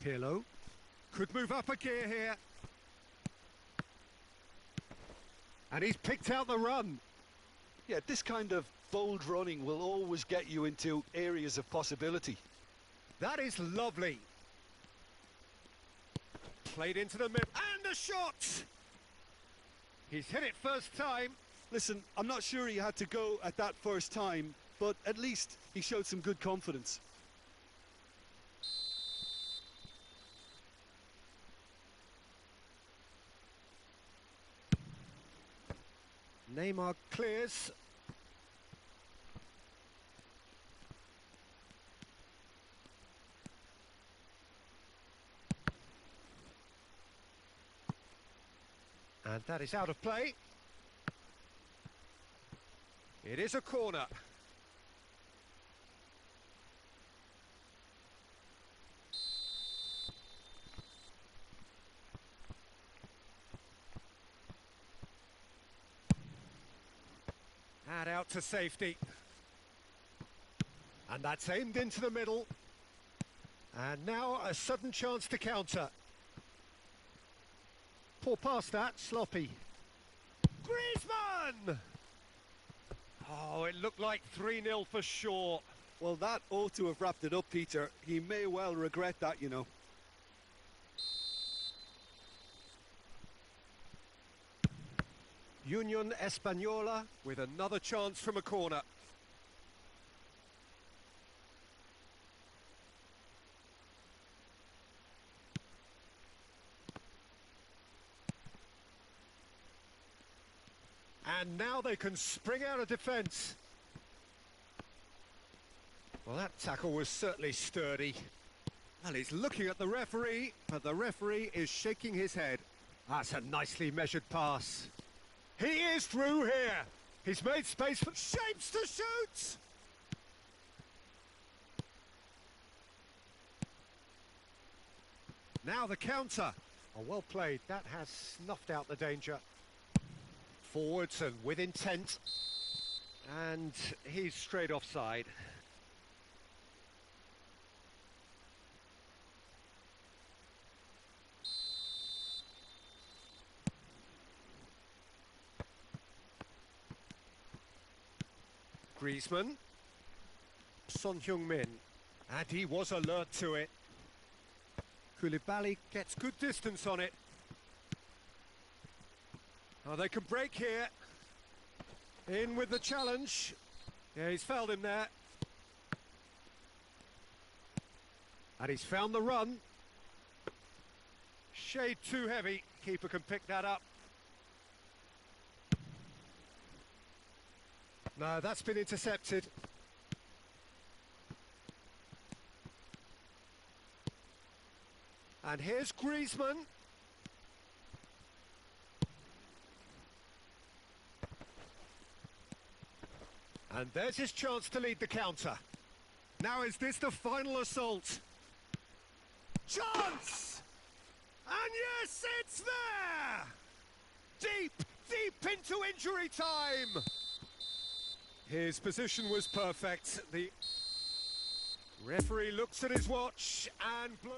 Pirlo could move up a gear here. And he's picked out the run. Yeah, this kind of bold running will always get you into areas of possibility. That is lovely. Played into the middle, and the shot! He's hit it first time. Listen, I'm not sure he had to go at that first time, but at least he showed some good confidence. Neymar clears. And that is out of play. It is a corner. And out to safety. And that's aimed into the middle. And now a sudden chance to counter. Poor pass that, sloppy. Griezmann! Oh, it looked like 3-0 for sure. Well, that ought to have wrapped it up, Peter. He may well regret that, you know. Union Española with another chance from a corner. And now they can spring out of defence. Well, that tackle was certainly sturdy. Well, he's looking at the referee, but the referee is shaking his head. That's a nicely measured pass. He is through here. He's made space for shapes to shoot. Now the counter. Oh, well played. That has snuffed out the danger. Forwards and with intent. And he's straight offside. Griezmann, Son Heung-min, and he was alert to it. Koulibaly gets good distance on it. Oh, they can break here. In with the challenge. Yeah, he's fouled him there. And he's found the run. Shade too heavy. Keeper can pick that up. No, that's been intercepted. And here's Griezmann. And there's his chance to lead the counter. Now is this the final assault? Chance! And yes, it's there! Deep, deep into injury time! His position was perfect. The referee looks at his watch and blows.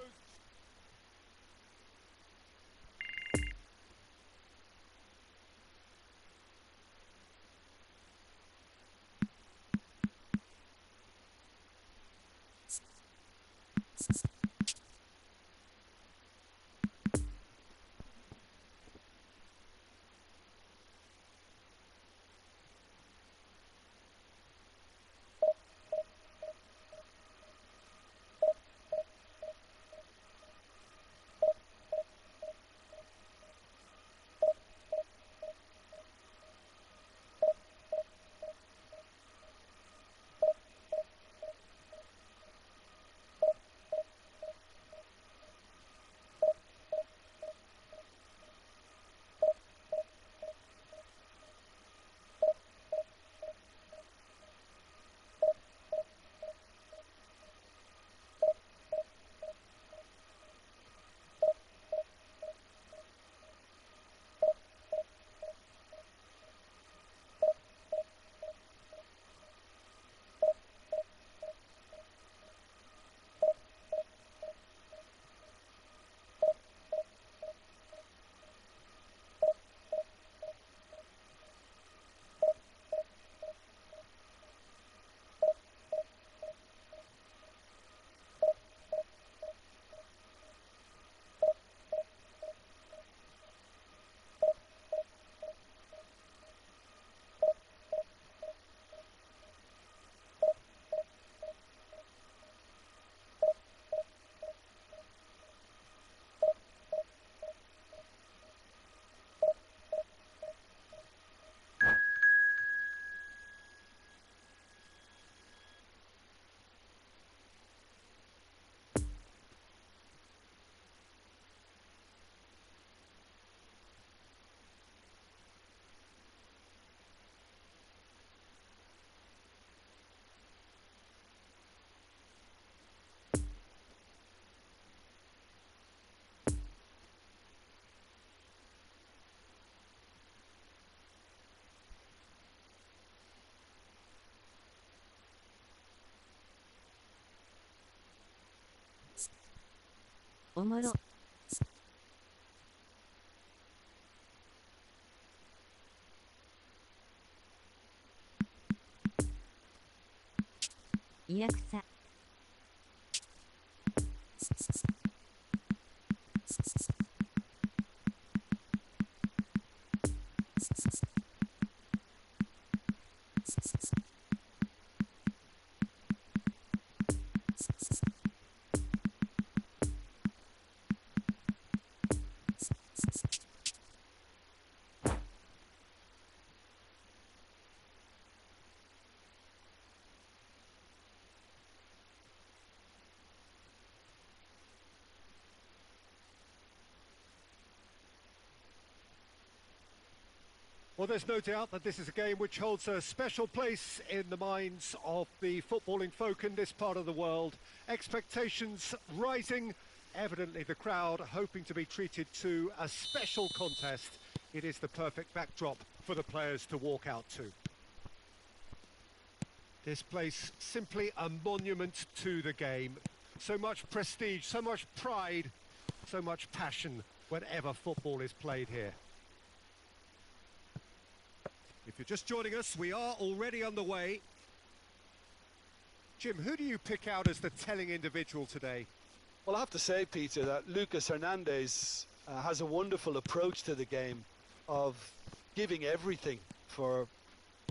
おもろ。いやくさ。Well, there's no doubt that this is a game which holds a special place in the minds of the footballing folk in this part of the world. Expectations rising, evidently the crowd hoping to be treated to a special contest. It is the perfect backdrop for the players to walk out to. This place simply a monument to the game. So much prestige, so much pride, so much passion whenever football is played here. If you're just joining us, we are already underway. Jim, who do you pick out as the telling individual today? Well, I have to say, Peter, that Lucas Hernandez has a wonderful approach to the game of giving everything for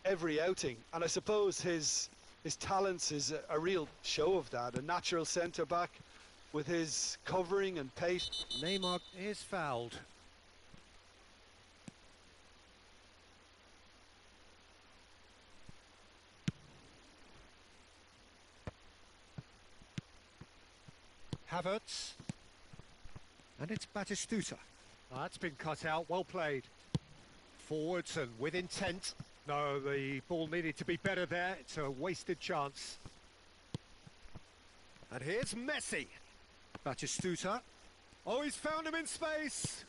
every outing. And I suppose his talents is a real show of that. A natural centre-back with his covering and pace. Neymar is fouled. Havertz. And it's Batistuta. That's been cut out, well played. Forwards and with intent. No, the ball needed to be better there. It's a wasted chance. And here's Messi. Batistuta. Oh, he's found him in space.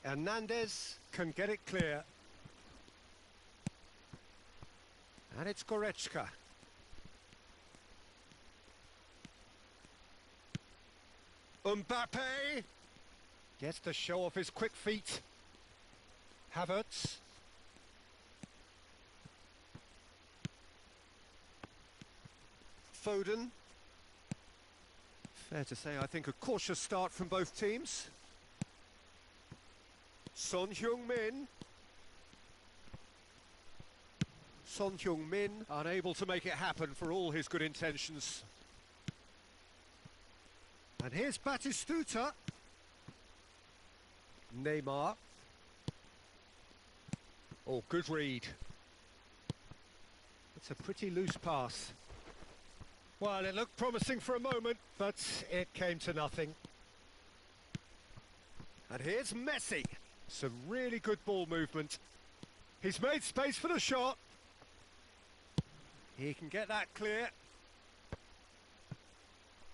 Hernandez can get it clear. And it's Goretzka. Mbappe gets to show off his quick feet. Havertz. Foden. Fair to say, I think, a cautious start from both teams. Son Heung-min. Son Heung-min unable to make it happen for all his good intentions. And here's Batistuta. Neymar. Oh, good read. It's a pretty loose pass. Well, it looked promising for a moment, but it came to nothing. And here's Messi. Some really good ball movement. He's made space for the shot. He can get that clear.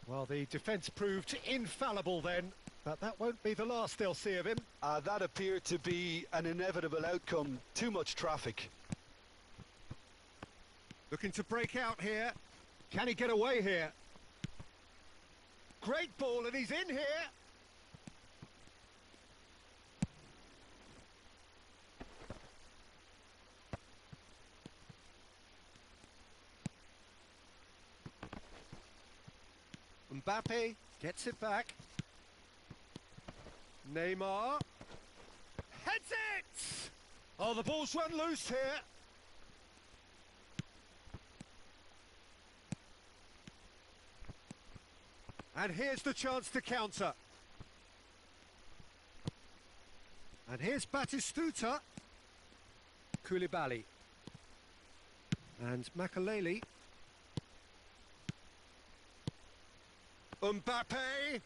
Well, the defence proved infallible then, but that won't be the last they'll see of him. That appeared to be an inevitable outcome. Too much traffic. Looking to break out here. Can he get away here? Great ball, and he's in here. Mbappe gets it back. Neymar heads it! Oh, the ball's run loose here. And here's the chance to counter. And here's Batistuta. Koulibaly. And Makaleli. Mbappe.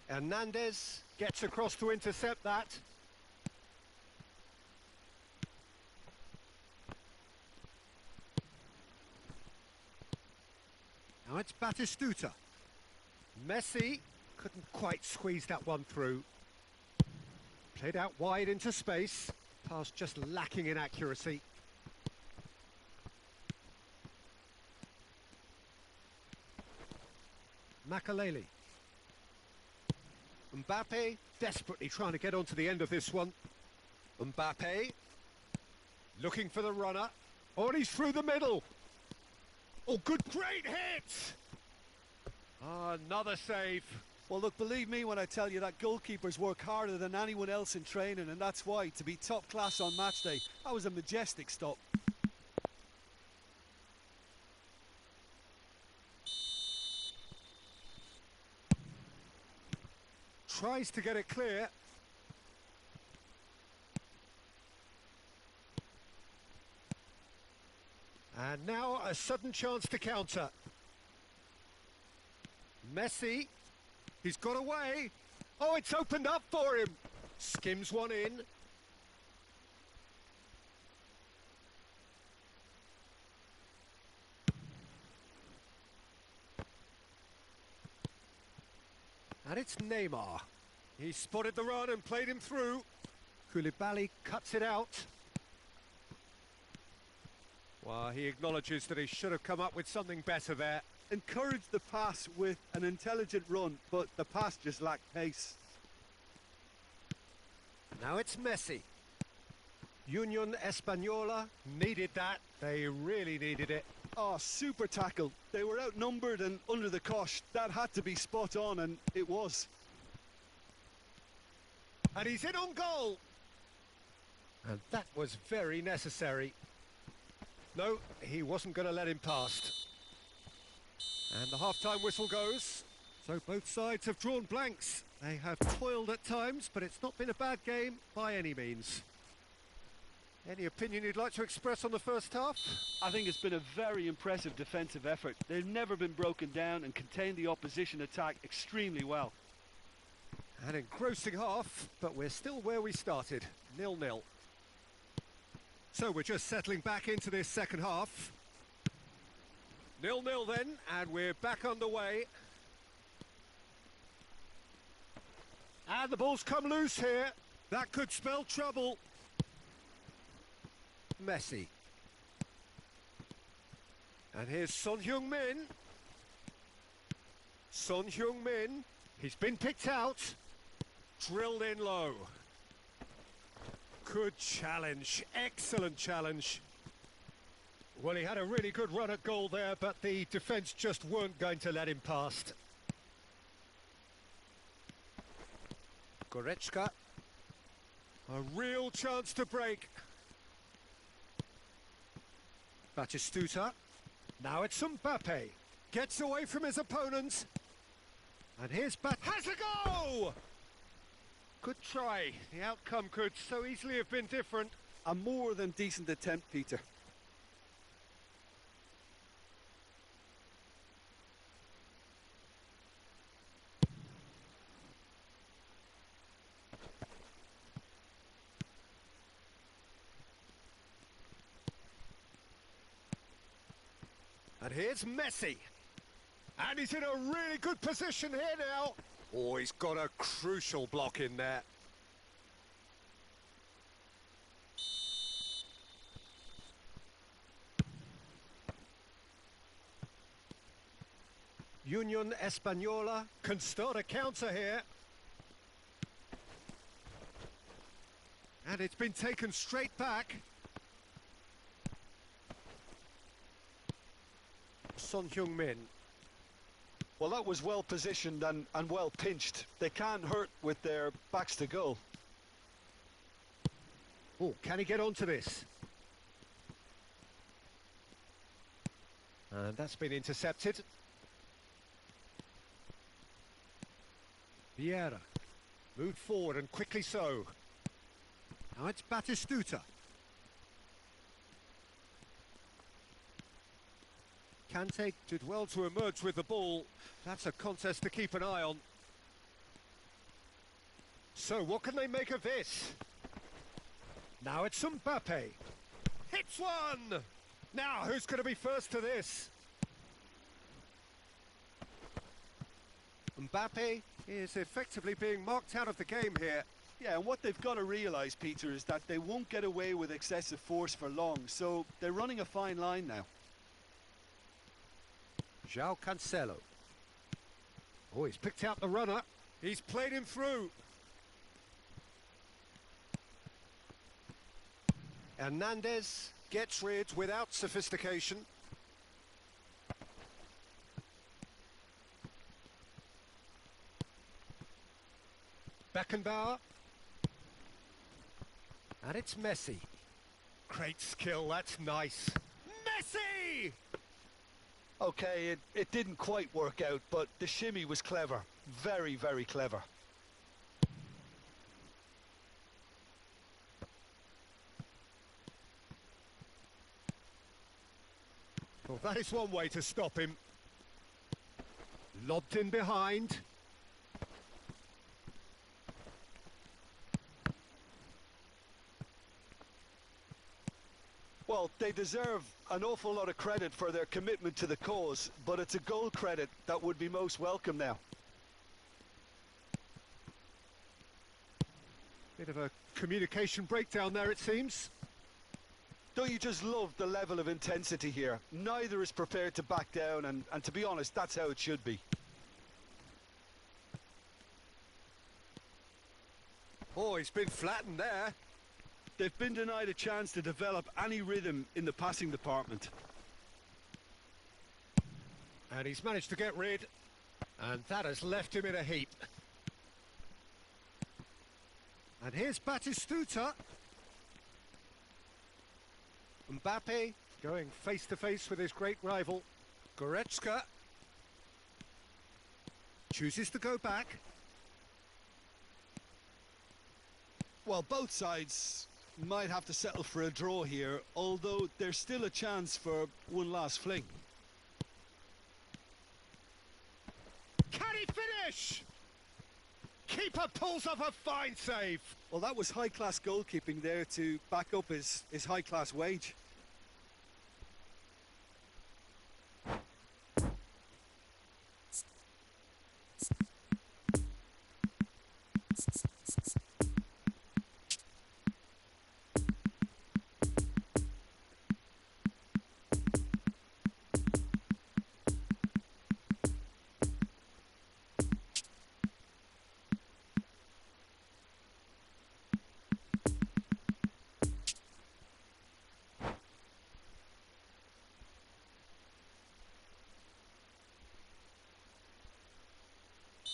Hernandez gets across to intercept that. Now it's Batistuta. Messi couldn't quite squeeze that one through. Played out wide into space. Pass just lacking in accuracy. Makaleli. Mbappe desperately trying to get onto the end of this one. Mbappe looking for the runner. Oh, and he's through the middle. Oh, good, great hit! Oh, another save. Well, look, believe me when I tell you that goalkeepers work harder than anyone else in training, and that's why, to be top class on match day, that was a majestic stop. Tries to get it clear. And now a sudden chance to counter. Messi, he's got away. Oh, it's opened up for him. Skims one in. And it's Neymar. He spotted the run and played him through. Koulibaly cuts it out. Well, he acknowledges that he should have come up with something better there. Encouraged the pass with an intelligent run, but the pass just lacked pace. Now it's Messi. Union Española needed that. They really needed it. Oh, super tackle. They were outnumbered and under the cosh. That had to be spot on, and it was. And he's in on goal. And that was very necessary. No, he wasn't going to let him past. And the half-time whistle goes. So both sides have drawn blanks. They have toiled at times, but it's not been a bad game by any means. Any opinion you'd like to express on the first half? I think it's been a very impressive defensive effort. They've never been broken down and contained the opposition attack extremely well. An engrossing half, but we're still where we started, 0-0. So we're just settling back into this second half. 0-0 then, and we're back underway. And the ball's come loose here. That could spell trouble. Messi. And here's Son Heung-min. Son Heung-min. He's been picked out. Drilled in low. Good challenge. Excellent challenge. Well, he had a really good run at goal there, but the defence just weren't going to let him past. Goretzka. A real chance to break. Batistuta. Now it's Mbappe. Gets away from his opponent. And here's has a go! Good try. The outcome could so easily have been different. A more than decent attempt, Peter. And here's Messi. And he's in a really good position here now. Oh, he's got a crucial block in there. Union Española can start a counter here. And it's been taken straight back. Son Heung-min. Well, that was well positioned and well pinched. They can't hurt with their backs to goal. Oh, can he get onto this? And that's been intercepted. Vieira moved forward and quickly so. Now it's Batistuta. Kante did well to emerge with the ball. That's a contest to keep an eye on. So what can they make of this? Now it's Mbappe. Hits one! Now who's going to be first to this? Mbappe is effectively being marked out of the game here. Yeah, and what they've got to realise, Peter, is that they won't get away with excessive force for long, so they're running a fine line now. João Cancelo. Oh, he's picked out the runner. He's played him through. Hernandez gets rid without sophistication. Beckenbauer. And it's Messi. Great skill, that's nice. Messi! Okay, it didn't quite work out, but the shimmy was clever. Very, very clever. Well, that is one way to stop him. Lobbed in behind. Well, they deserve an awful lot of credit for their commitment to the cause, but it's a goal credit that would be most welcome now. Bit of a communication breakdown there, it seems. Don't you just love the level of intensity here? Neither is prepared to back down, and to be honest, that's how it should be. Oh, he's been flattened there. They've been denied a chance to develop any rhythm in the passing department. And he's managed to get rid, and that has left him in a heap. And here's Batistuta. Mbappe going face to face with his great rival, Goretzka. Chooses to go back. Well, both sides might have to settle for a draw here, although there's still a chance for one last fling. Can he finish? Keeper pulls off a fine save. Well, that was high-class goalkeeping there to back up his high-class wage.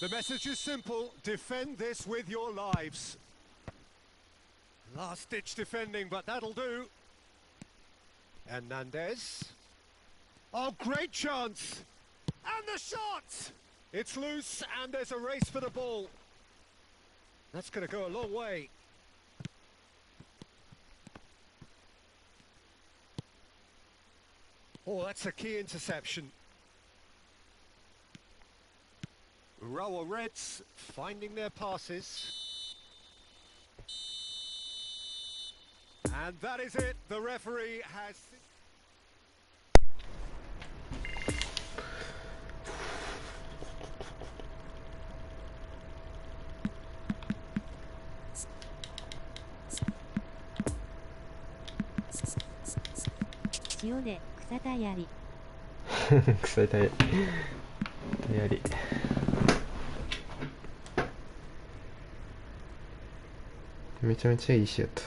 The message is simple: defend this with your lives. Last-ditch defending, but that'll do. Hernandez. Oh, great chance! And the shot! It's loose, and there's a race for the ball. That's going to go a long way. Oh, that's a key interception. Urawa Reds finding their passes. And that is it. The referee has...塩で草田やり草田やりめちゃめちゃいいシュート。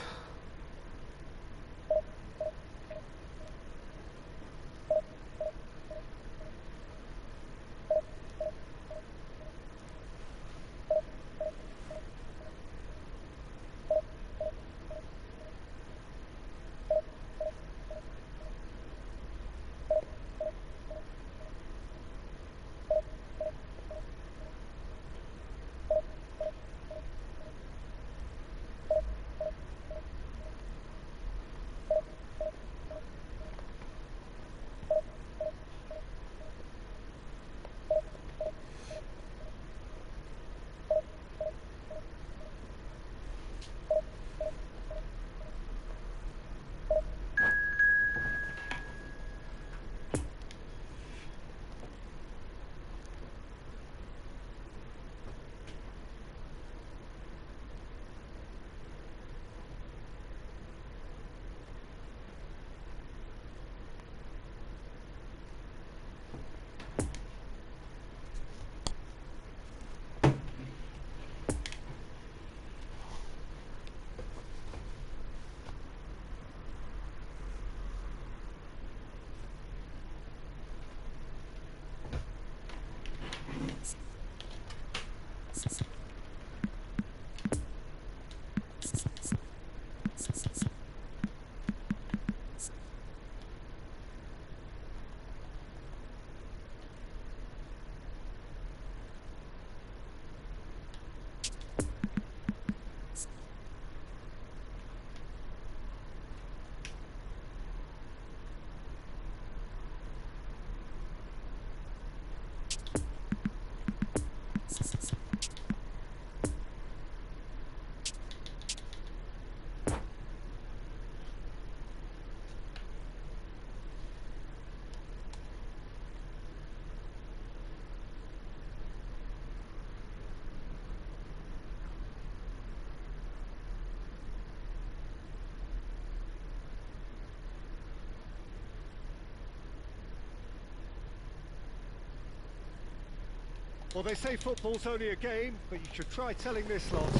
Well, they say football's only a game, but you should try telling this lot.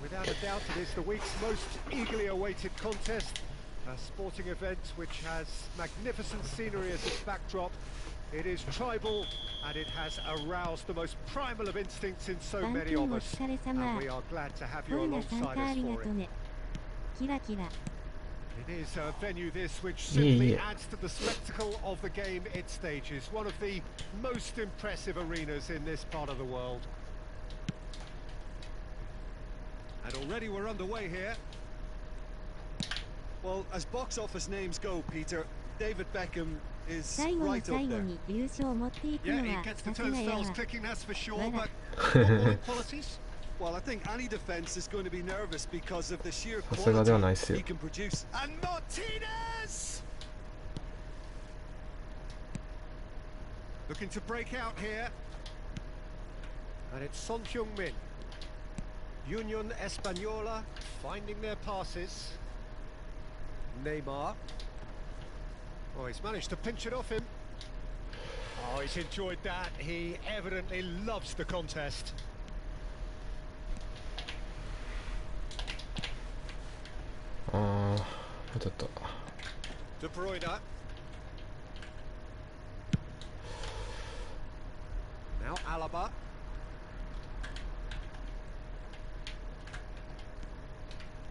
Without a doubt, it is the week's most eagerly awaited contest. A sporting event which has magnificent scenery as its backdrop. It is tribal, and it has aroused the most primal of instincts in so many of us. And we are glad to have you alongside us for it. キラキラ It is a venue this which simply adds to the spectacle of the game it stages. One of the most impressive arenas in this part of the world. And already we're underway here. Well, as box office names go, Peter, David Beckham is 最後の right 最 up 後 there. に優勝を持っていく Yeah, の he は gets the さすがやわ turnstiles clicking, that's for sure, Voilà. but footballing qualities? Well, I think any defence is going to be nervous because of the sheer さすがではないっ quality すよ he can produce. And Martinez! Looking to break out here. And it's Son Heung-min. Union Española finding their passes. Neymar. Oh, he's managed to pinch it off him. Oh, he's enjoyed that. He evidently loves the contest. De Bruyne. Now Alaba.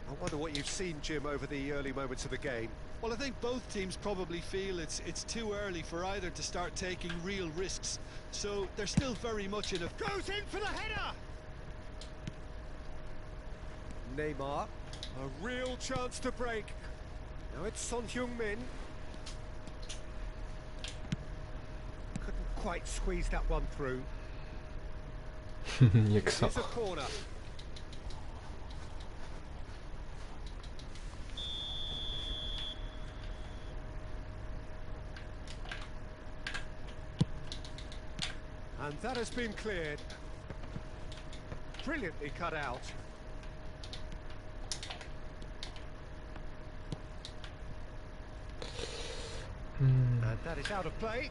I wonder what you've seen, Jim, over the early moments of the game. Well, I think both teams probably feel it's too early for either to start taking real risks. So they're still very much in a... Goes in for the header! Neymar. A real chance to break. Now it's Son Heung-min. Couldn't quite squeeze that one through. いやくそ It's a corner. And that has been cleared. Brilliantly cut out. And that is out of play.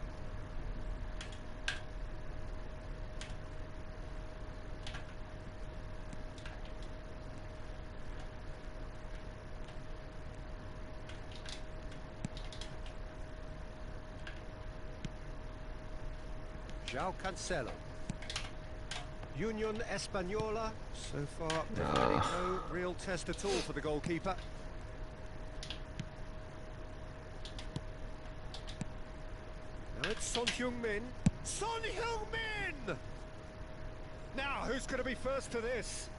João Cancelo. Union Española. So far, providing no real test at all for the goalkeeper. Now it's Son Heung-min. Son Heung-min! Now, who's going to be first to this?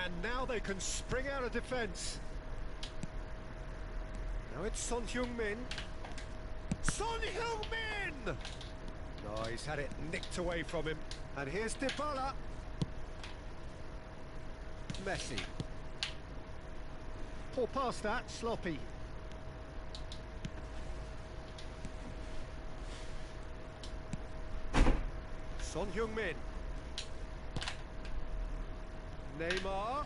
And now they can spring out of defence. Now it's Son Heung-min. Son Heung-min! Oh, he's had it nicked away from him. And here's Dybala. Messi. Poor pass that, sloppy. Son Heung-min. Neymar.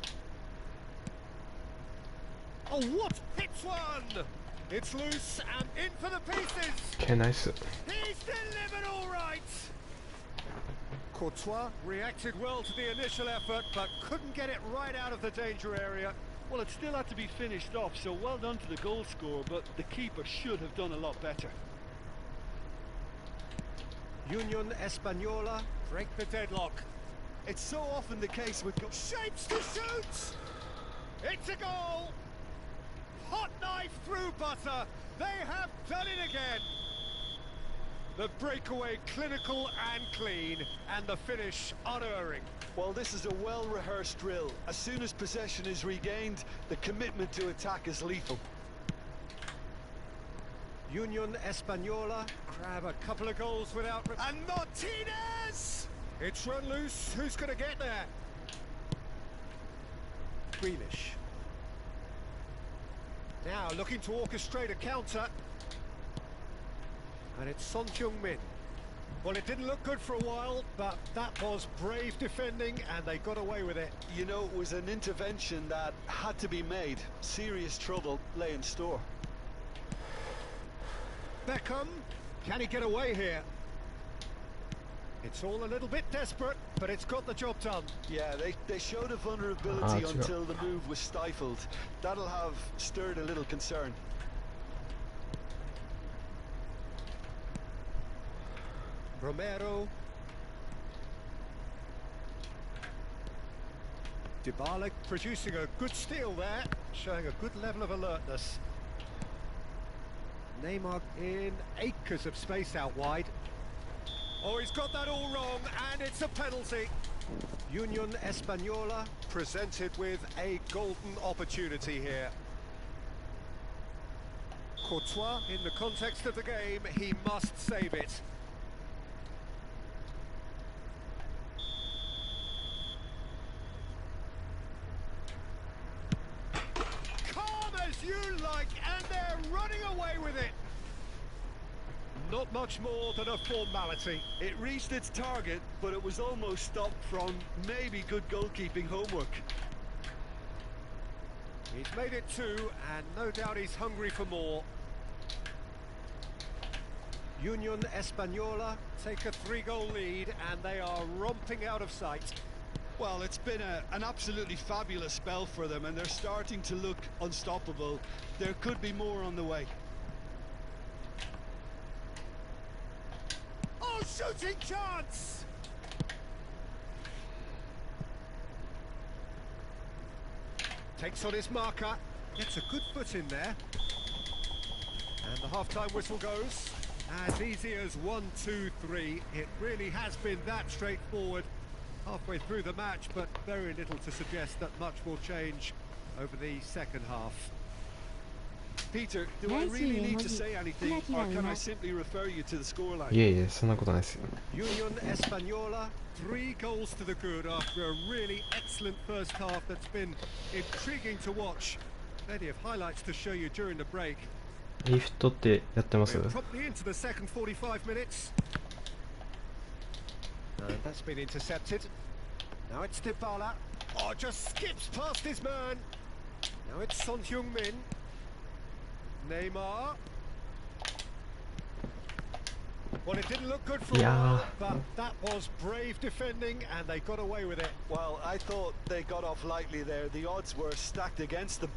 Oh, what? Hits one! It's loose and in for the pieces! Okay, nice. He's delivered all right! Courtois reacted well to the initial effort, but couldn't get it right out of the danger area. Well, it still had to be finished off, so well done to the goal scorer, but the keeper should have done a lot better. Union Española break the deadlock. It's so often the case with... Shapes to shoot! It's a goal! Hot knife through butter. They have done it again. The breakaway clinical and clean, and the finish unerring. Well, this is a well-rehearsed drill. As soon as possession is regained, the commitment to attack is lethal. Union Española grab a couple of goals without... And Martinez! It's run loose. Who's going to get there? Grealish. Now looking to orchestrate a counter. And it's Son Heung-min. Well, it didn't look good for a while, but that was brave defending, and they got away with it. You know, it was an intervention that had to be made. Serious trouble lay in store. Beckham, can he get away here? It's all a little bit desperate, but it's got the job done. Yeah, they showed a vulnerability until the move was stifled. That'll have stirred a little concern. Romero. Dybala producing a good steal there, showing a good level of alertness. Neymar in acres of space out wide. Oh, he's got that all wrong, and it's a penalty. Union Española presented with a golden opportunity here. Courtois, in the context of the game, he must save it. Calm as you like, and they're running away with it. Not much more than a formality. It reached its target, but it was almost stopped from maybe good goalkeeping homework. He's made it 2, and no doubt he's hungry for more. Union Española take a 3-goal lead, and they are romping out of sight. Well, it's been an absolutely fabulous spell for them, and they're starting to look unstoppable. There could be more on the way. Oh, shooting chance! Takes on his marker, gets a good foot in there. And the half-time whistle goes. As easy as 1, 2, 3. It really has been that straightforward halfway through the match, but very little to suggest that much will change over the second half. Peter, do I really need to say anything, or can I simply refer you to the scoreline? いえいえ、そんなことないですよ。 Union Española, 3 goals to the good after a really excellent first half that's been intriguing to watch. Plenty of highlights to show you during the break. eFootball ってやってます？ We're promptly into the second 45 minutes. And that's been intercepted. Now it's Dybala. Oh, just skips past his man. Now it's Son Heung-min. Neymar. Well, it didn't look good for a while, but that was brave defending, and they got away with it. Well, I thought they got off lightly there. The odds were stacked against them.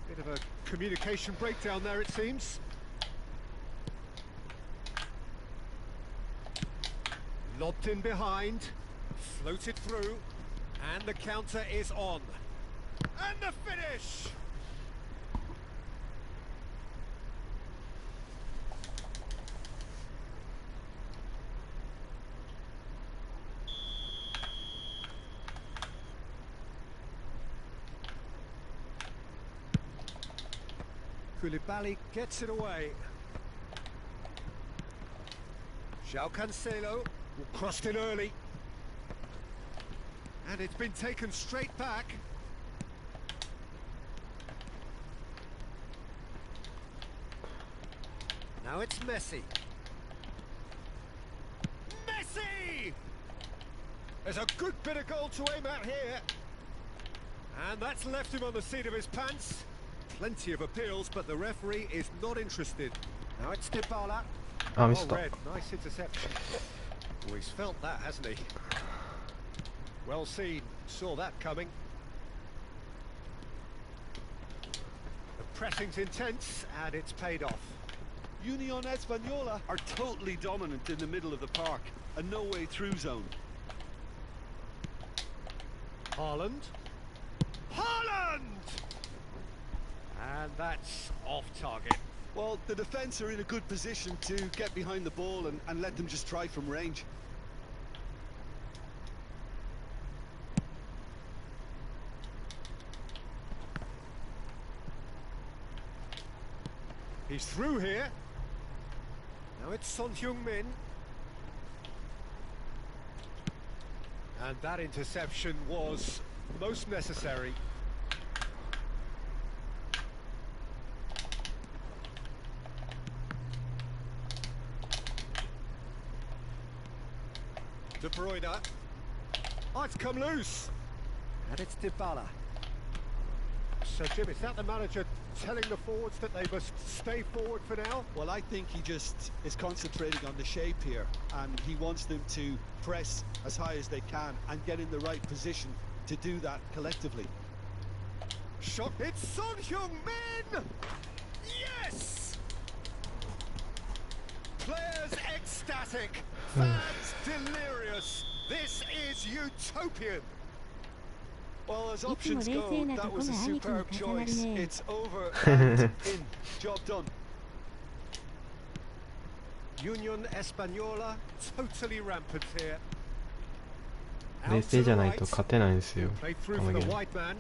Bit of a communication breakdown there, it seems. Lobbed in behind, floated through, and the counter is on. And the finish! Koulibaly gets it away. João Cancelo crossed in early. And it's been taken straight back. Now it's Messi. Messi! There's a good bit of goal to aim at here. And that's left him on the seat of his pants. Plenty of appeals, but the referee is not interested. Now it's Dybala. Oh, Red, nice interception. Oh, he's felt that, hasn't he? Well seen, saw that coming. The pressing's intense, and it's paid off. Union Española are totally dominant in the middle of the park, a no-way through zone. Haaland. Haaland! And that's off target. Well, the defence are in a good position to get behind the ball and let them just try from range. He's through here. Now it's Son Heung-min. And that interception was most necessary. De Bruyne. Oh, it's come loose. And it's Dybala. So, Jim, is that the manager telling the forwards that they must stay forward for now? Well, I think he just is concentrating on the shape here, and he wants them to press as high as they can and get in the right position to do that collectively. Shot. It's Son Heung-min! Yes! Players ecstatic, fans delirious. This is utopian. Well, as options いつも冷静 go, なと that こ was が a 兄貴に superb 重なる choice. ね。 It's over and in. Job done. Union Española totally rampant here. 冷静じゃないと勝てないんですよ、 Played こ through の for ゲ the ーム。 wide man.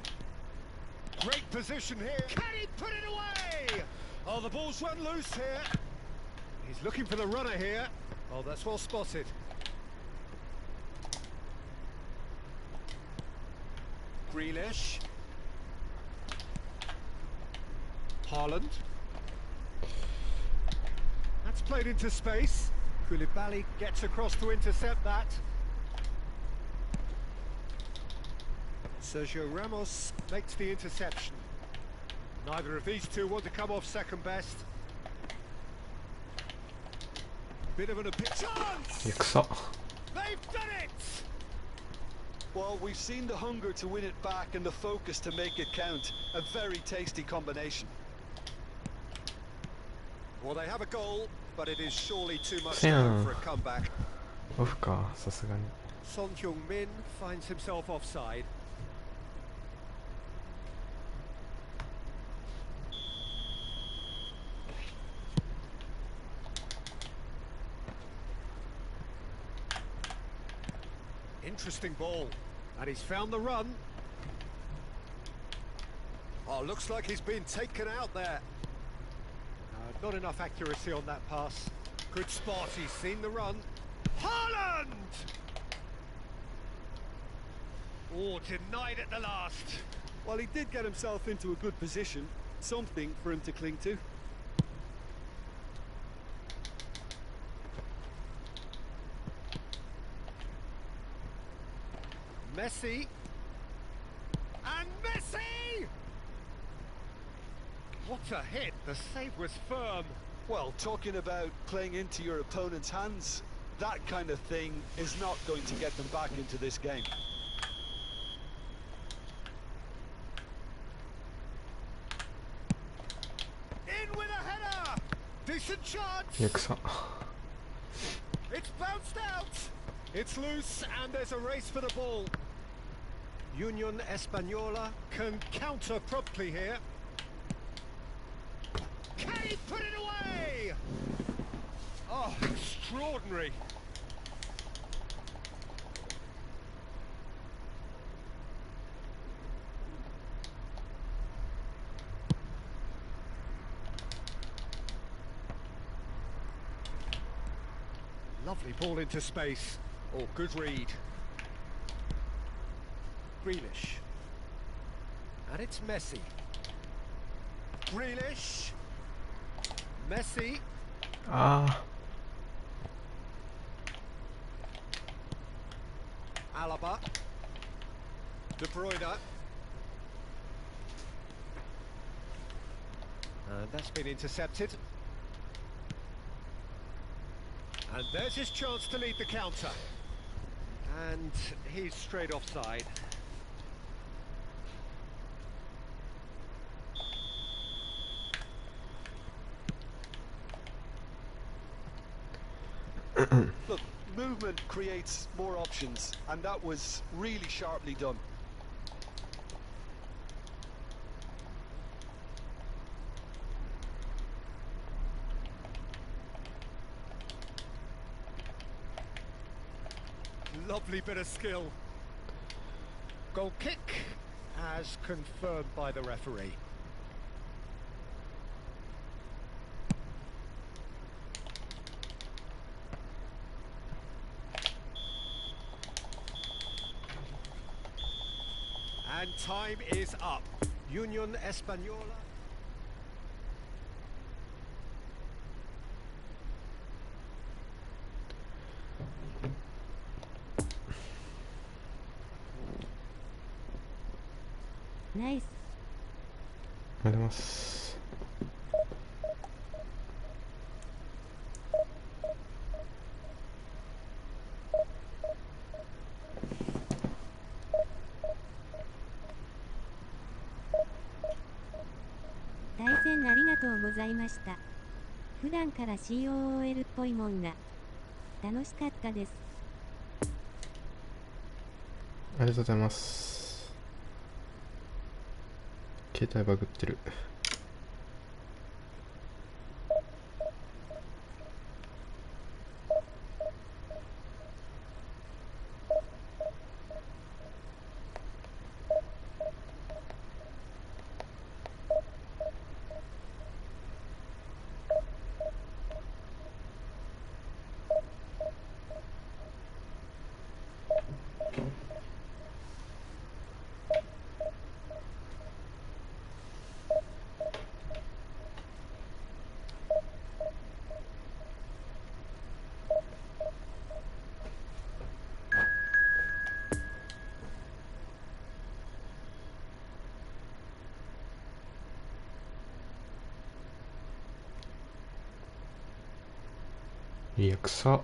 Great position here. Can he put it away? Oh, the ball's run loose here. He's looking for the runner here. Oh, that's well spotted. Grealish. Haaland. That's played into space. Koulibaly gets across to intercept that. Sergio Ramos makes the interception. Neither of these two want to come off second best. Bit of an chance! いや、くそ。 They've done it! Well, we've seen the hunger to win it back and the focus to make it count. A very tasty combination. Well, they have a goal, but it is surely too much Yeah. to hope for a comeback. オフか、さすがに。 Son Heung-min finds himself offside. Interesting ball, and he's found the run. Oh, looks like he's been taken out there. Not enough accuracy on that pass. Good spot, he's seen the run. Haaland! Oh, denied at the last. Well, he did get himself into a good position. Something for him to cling to. Messi. And Messi! What a hit. The save was firm. Well, talking about playing into your opponent's hands, that kind of thing is not going to get them back into this game. In with a header! Decent いや、 chance! くそ。 It's bounced out! It's loose and there's a race for the ball. Union Española can counter promptly here. Can he put it away? Oh, extraordinary. Lovely ball into space. Oh, good read. Grealish. And it's Messi. Grealish. Messi. あ Alaba. De Bruyne. And that's been intercepted. And there's his chance to lead the counter. And he's straight offside. Look, movement creates more options, and that was really sharply done. Lovely bit of skill. Goal kick, as confirmed by the referee. And time is up. Union Española. ナイス。ありがとうございます。対戦ありがとうございました。普段から COOL っぽいもんが楽しかったです。ありがとうございます。携帯バグってる。いや、草。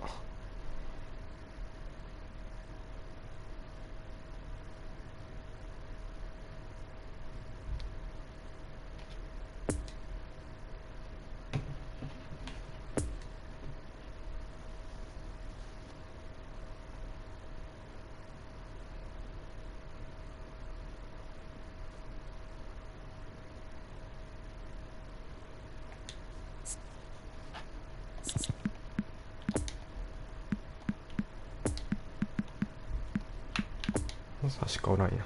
さしかおらんや。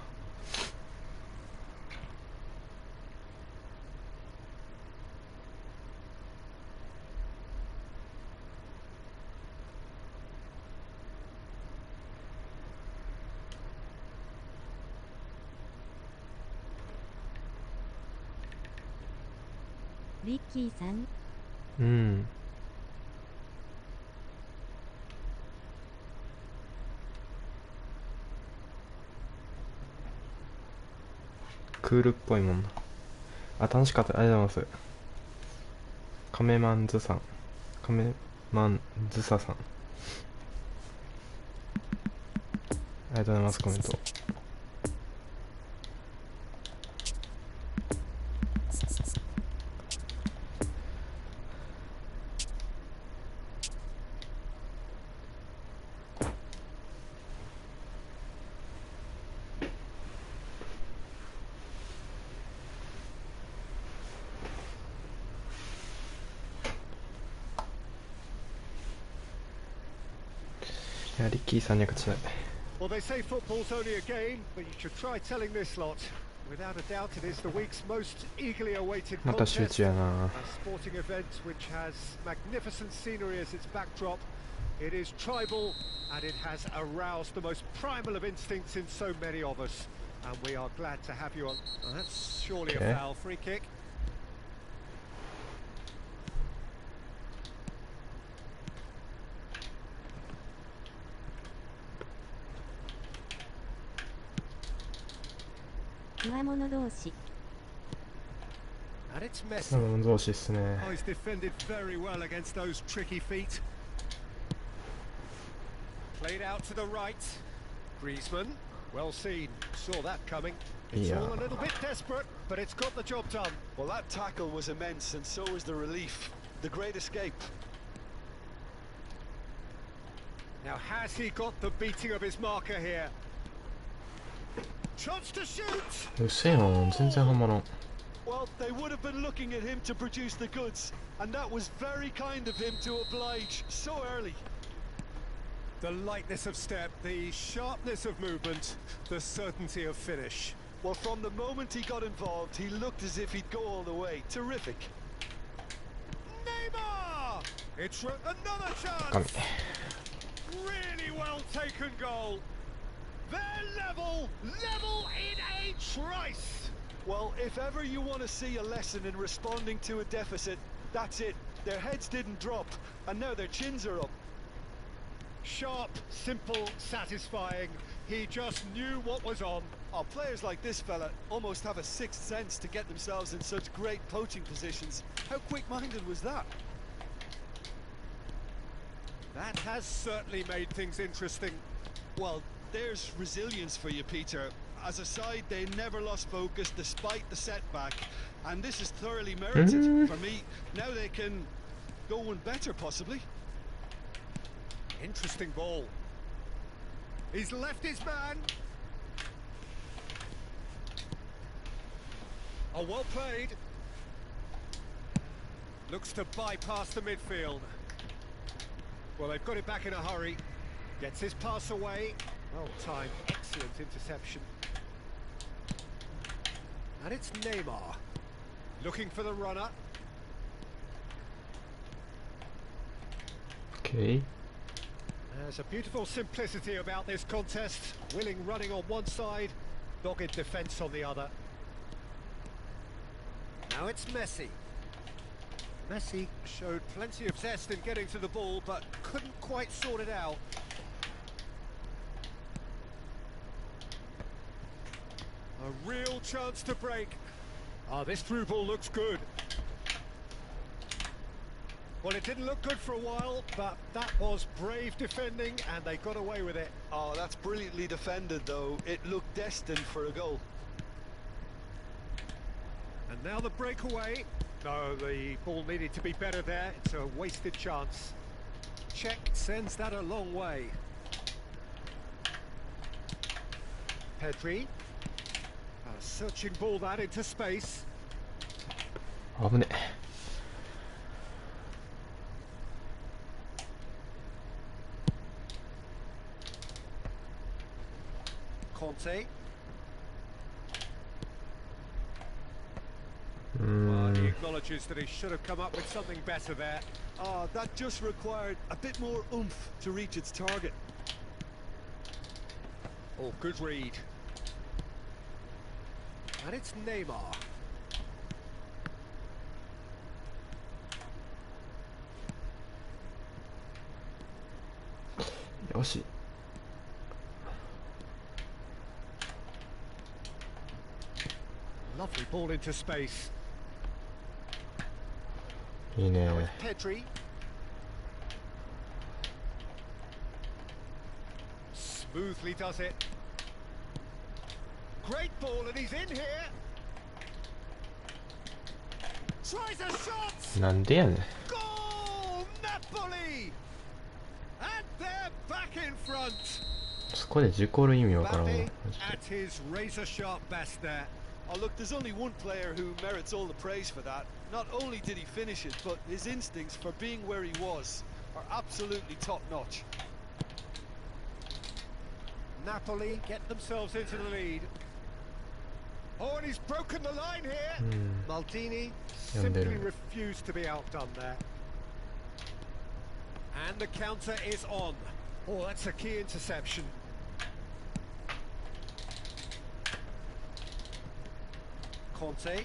リッキーさん。うん。クールっぽいもんな。あ、楽しかった。ありがとうございます。カメマンズさん。カメマンズサさん。ありがとうございます、コメント。いや、リッキーさんには勝ちたい。Well, they say football's only a game, but you should try telling this lot. Without a doubt, it is the week's most eagerly awaited contest. A sporting event which has magnificent scenery as its backdrop. It is tribal, and it has aroused the most primal of instincts in so many of us. And we are glad to have you on. Oh, that's surely a foul. Free kick. And it's messy. 同士っすね。Oh, he's defended very well against those tricky feet. Played out to the right. Griezmann, well seen. Saw that coming. It's all a little bit desperate, but it's got the job done. Well, that tackle was immense, and so was the relief. The great escape. Now, has he got the beating of his marker here? Chance to shoot. うせえよ、全然はまらん。Well, they would have been looking at him to produce the goods, and that was very kind of him to oblige so early. The lightness of step, the sharpness of movement, the certainty of finish. Well, from the moment he got involved, he looked as if he'd go all the way. Terrific. Neymar! It's another chance. Really well taken goal. They're level in a trice. Well, if ever you want to see a lesson in responding to a deficit, that's it. Their heads didn't drop, and now their chins are up. Sharp, simple, satisfying. He just knew what was on. Oh, players like this fella almost have a sixth sense to get themselves in such great poaching positions. How quick-minded was that? That has certainly made things interesting. Well, there's resilience for you, Peter. As a side, they never lost focus despite the setback, and this is thoroughly merited. For me, now they can go one better, possibly. Interesting ball. He's left his man. Oh, well played. Looks to bypass the midfield. Well, they've got it back in a hurry. Gets his pass away. Well timed, excellent interception. And it's Neymar. Looking for the runner. Okay. There's a beautiful simplicity about this contest. Willing running on one side, dogged defence on the other. Now it's Messi. Messi showed plenty of zest in getting to the ball, but couldn't quite sort it out. A real chance to break. Ah, this through ball looks good. Well, it didn't look good for a while, but that was brave defending, and they got away with it. Oh, that's brilliantly defended, though. It looked destined for a goal. And now the breakaway. No, the ball needed to be better there. It's a wasted chance. Check sends that a long way. Pedri. A searching ball that into space. 危ね。Conte. Well, he acknowledges that he should have come up with something better there. Oh, that just required a bit more oomph to reach its target. Oh, good read. And it's Neymar. Yoshi. Lovely ball into space. いいね。 Now it's Pedri. Smoothly does it. Great ball, and he's in here. Tries a shot. なんでやねん。 Goal, Napoli. And they're back in front. そこで事故る意味わからんわ。 Mbappe at his razor sharp best there. Oh, look, there's only one player who merits all the praise for that. Not only did he finish it, but his instincts for being where he was are absolutely top-notch. Napoli get themselves into the lead. Oh, and he's broken the line here. Maldini simply refused to be outdone there. And the counter is on. Oh, that's a key interception. Conte.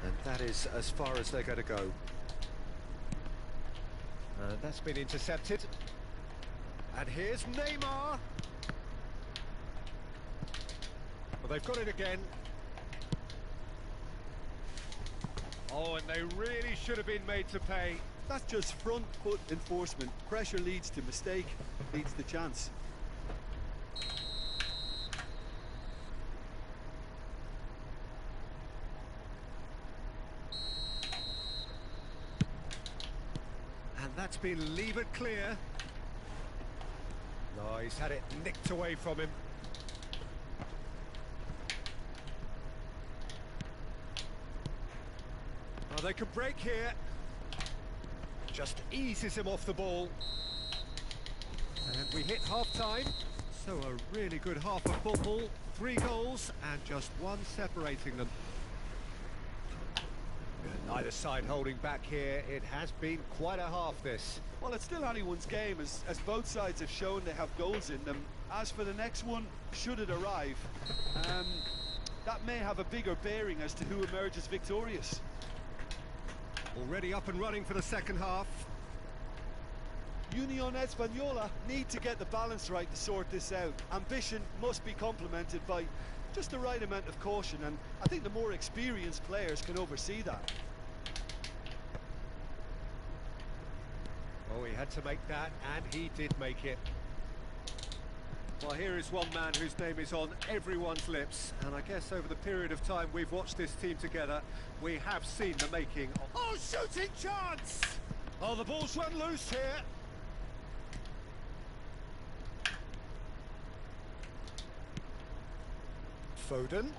And that is as far as they're going to go. And that's been intercepted. And here's Neymar. Well, they've got it again. Oh, and they really should have been made to pay. That's just front foot enforcement. Pressure leads to mistake, leads to chance. And that's been levered clear. No, he's had it nicked away from him. Oh, they can break here. Just eases him off the ball. And we hit half-time. So a really good half of football. 3 goals and just one separating them. Neither side holding back here. It has been quite a half, this. Well, it's still anyone's game, as both sides have shown they have goals in them. As for the next one, should it arrive, that may have a bigger bearing as to who emerges victorious. Already up and running for the second half. Union Española need to get the balance right to sort this out. Ambition must be complemented by just the right amount of caution, and I think the more experienced players can oversee that. Oh, he had to make that, and he did make it. Well, here is one man whose name is on everyone's lips, and I guess over the period of time we've watched this team together, we have seen the making of... Oh, shooting chance! Oh, the ball's run loose here. Foden.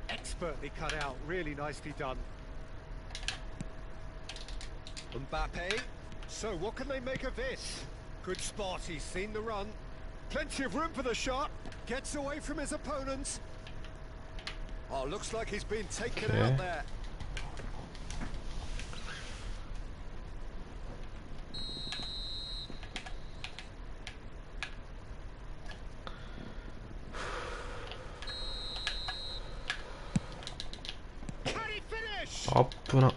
Expertly cut out, really nicely done. Mbappe. So what can they make of this? Good spot, he's seen the run. Plenty of room for the shot. Gets away from his opponents. Oh, looks like he's been taken out there. Appuna.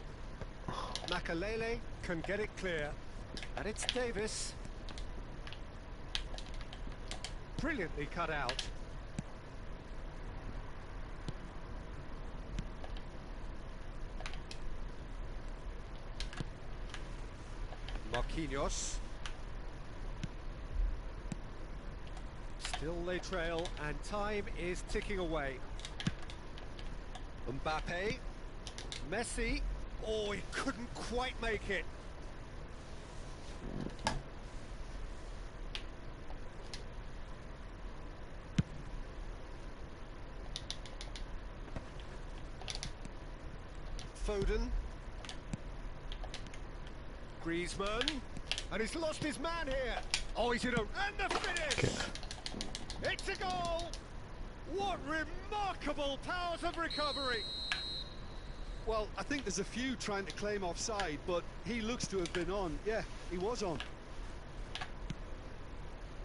Makalele can get it clear. And it's Davis. Brilliantly cut out. Marquinhos. Still they trail, and time is ticking away. Mbappe. Messi. Oh, he couldn't quite make it. Foden. Griezmann. And he's lost his man here. Oh, he's in a... And the finish! Okay. It's a goal! What remarkable powers of recovery! Well, I think there's a few trying to claim offside, but he looks to have been on. Yeah, he was on.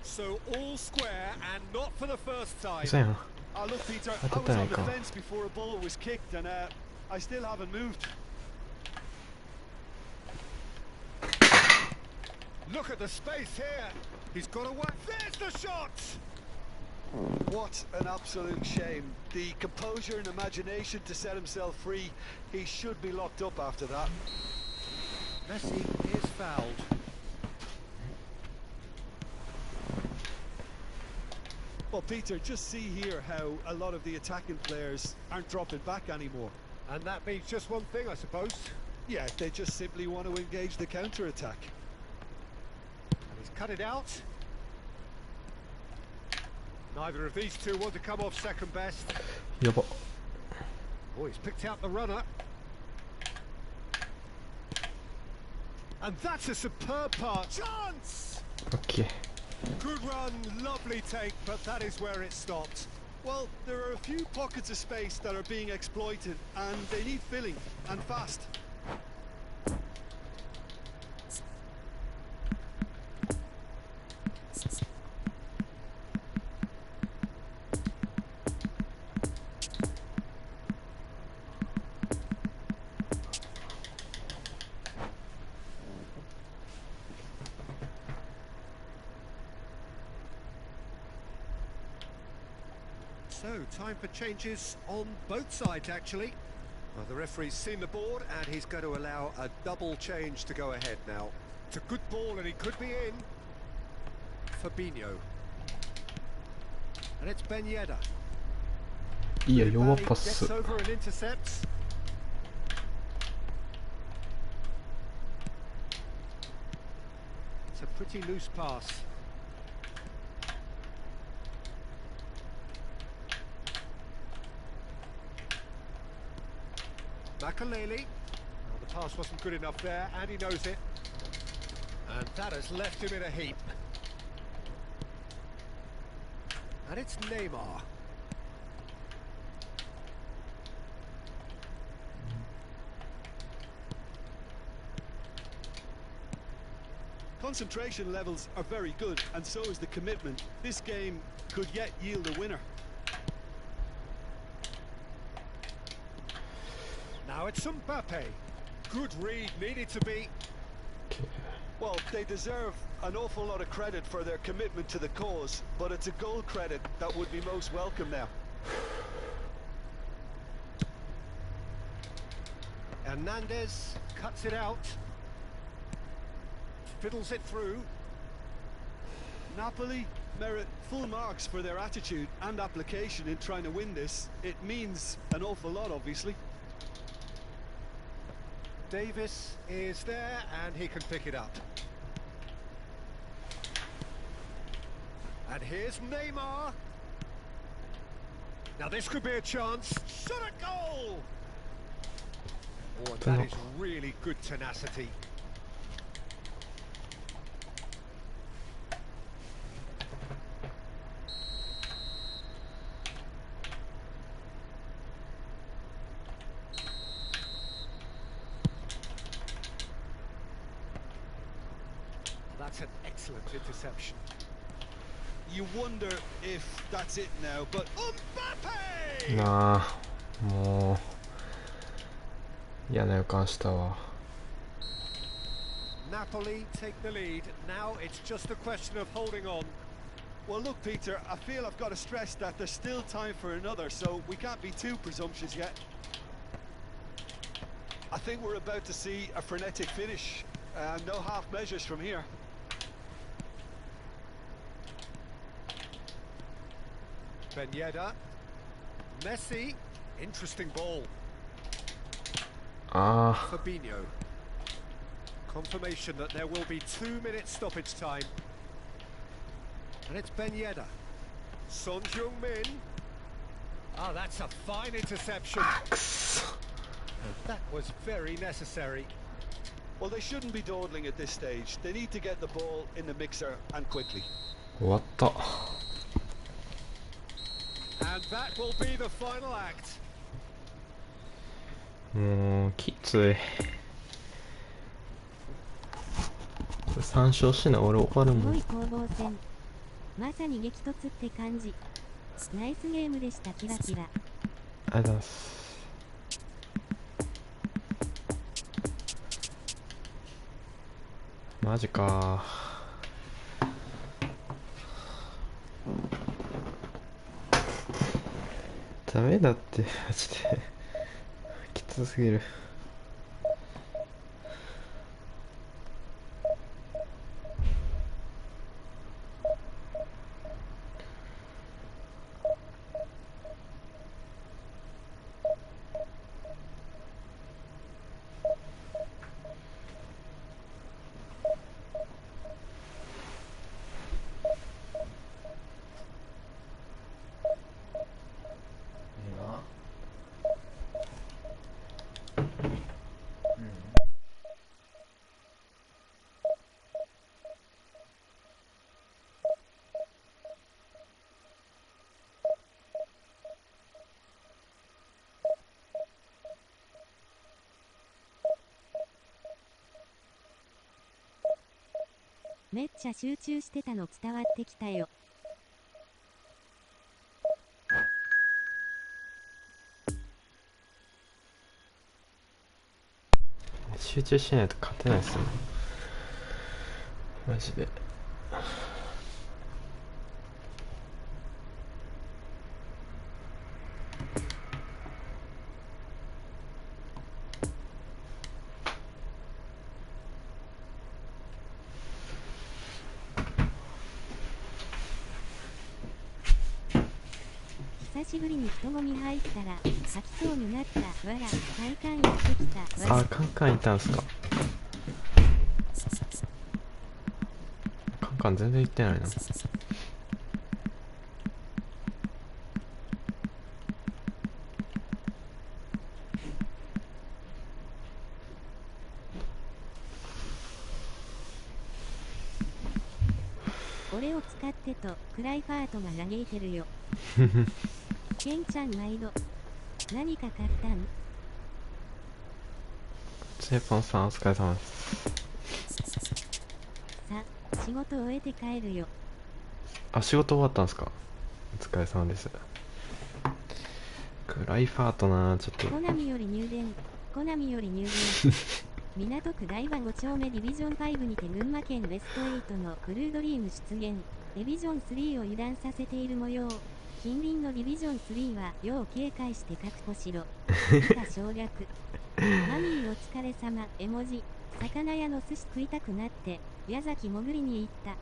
So all square, and not for the first time. Oh, look, Peter, I was on the fence before a ball was kicked, and I still haven't moved. Look at the space here. He's got away. There's the shot! What an absolute shame. The composure and imagination to set himself free. He should be locked up after that. Messi is fouled. Well, Peter, just see here how a lot of the attacking players aren't dropping back anymore. And that means just one thing, I suppose. Yeah, they just simply want to engage the counter-attack. And he's cut it out. Neither of these two want to come off second best. Oh, he's picked out the runner. And that's a superb part. Chance! Okay. Good run, lovely take, but that is where it stopped. Well, there are a few pockets of space that are being exploited, and they need filling, and fast. So, time for changes on both sides, actually. Well, the referee's seen the board, and he's going to allow a double change to go ahead now. It's a good ball, and he could be in. Fabinho. And it's Ben Yedder. Gets over and intercepts. It's a pretty loose pass. Makalele. Well, the pass wasn't good enough there, and he knows it. And that has left him in a heap. And it's Neymar. Concentration levels are very good, and so is the commitment. This game could yet yield a winner. Now it's Mbappe. Good read, needed to be. Well, they deserve an awful lot of credit for their commitment to the cause, but it's a goal credit that would be most welcome now. Hernandez cuts it out. Fiddles it through. Napoli merit full marks for their attitude and application in trying to win this. It means an awful lot, obviously. Davis is there and he can pick it up. And here's Neymar. Now this could be a chance. Shot at goal! Oh, and that is really good tenacity. That's an excellent interception. You wonder if that's it now, but Mbappe! なあ、もう嫌な予感したわ。 Napoli take the lead. Now it's just a question of holding on. Well, look, Peter, I feel I've got to stress that there's still time for another, so we can't be too presumptuous yet. I think we're about to see a frenetic finish. No half measures from here. Ben Yedder. Messi. Interesting ball. Fabinho. Confirmation that there will be 2 minutes stoppage time. And it's Ben Yedder. Son Heung-min. Ah, that's a fine interception. That was very necessary. Well, they shouldn't be dawdling at this stage. They need to get the ball in the mixer and quickly. 終わった。 And that will be the final act. もうきつい。3勝しない俺終わるもん。すごい攻防戦。まさに激突って感じ。ナイスゲームでした。キラキラ。ありがとうございます。マジか。ダメだってマジできつすぎる。めっちゃ集中してたの伝わってきたよ。集中しないと勝てないっすよマジで。久しぶりに人混み入ったら吐きそうになったわら。カンカンやってきたわら。あ、カンカンいたんすか。カンカン全然行ってないな。俺を使ってとクライファートが嘆いてるよ。ケンちゃん毎度何か買ったん？チェポンさんお疲れ様です。さ、仕事終えて帰るよ。あ、仕事終わったんすか。お疲れ様です。クライファートなちょっと。コナミより入電。コナミより入電。港区台場5丁目ディビジョン5にて群馬県ウェスト8のブルードリーム出現。ディビジョン3を油断させている模様。近隣のディビジョン3は要警戒して確保しろ。以下省略。マミーお疲れ様。絵文字。魚屋の寿司食いたくなって矢崎潜りに行った。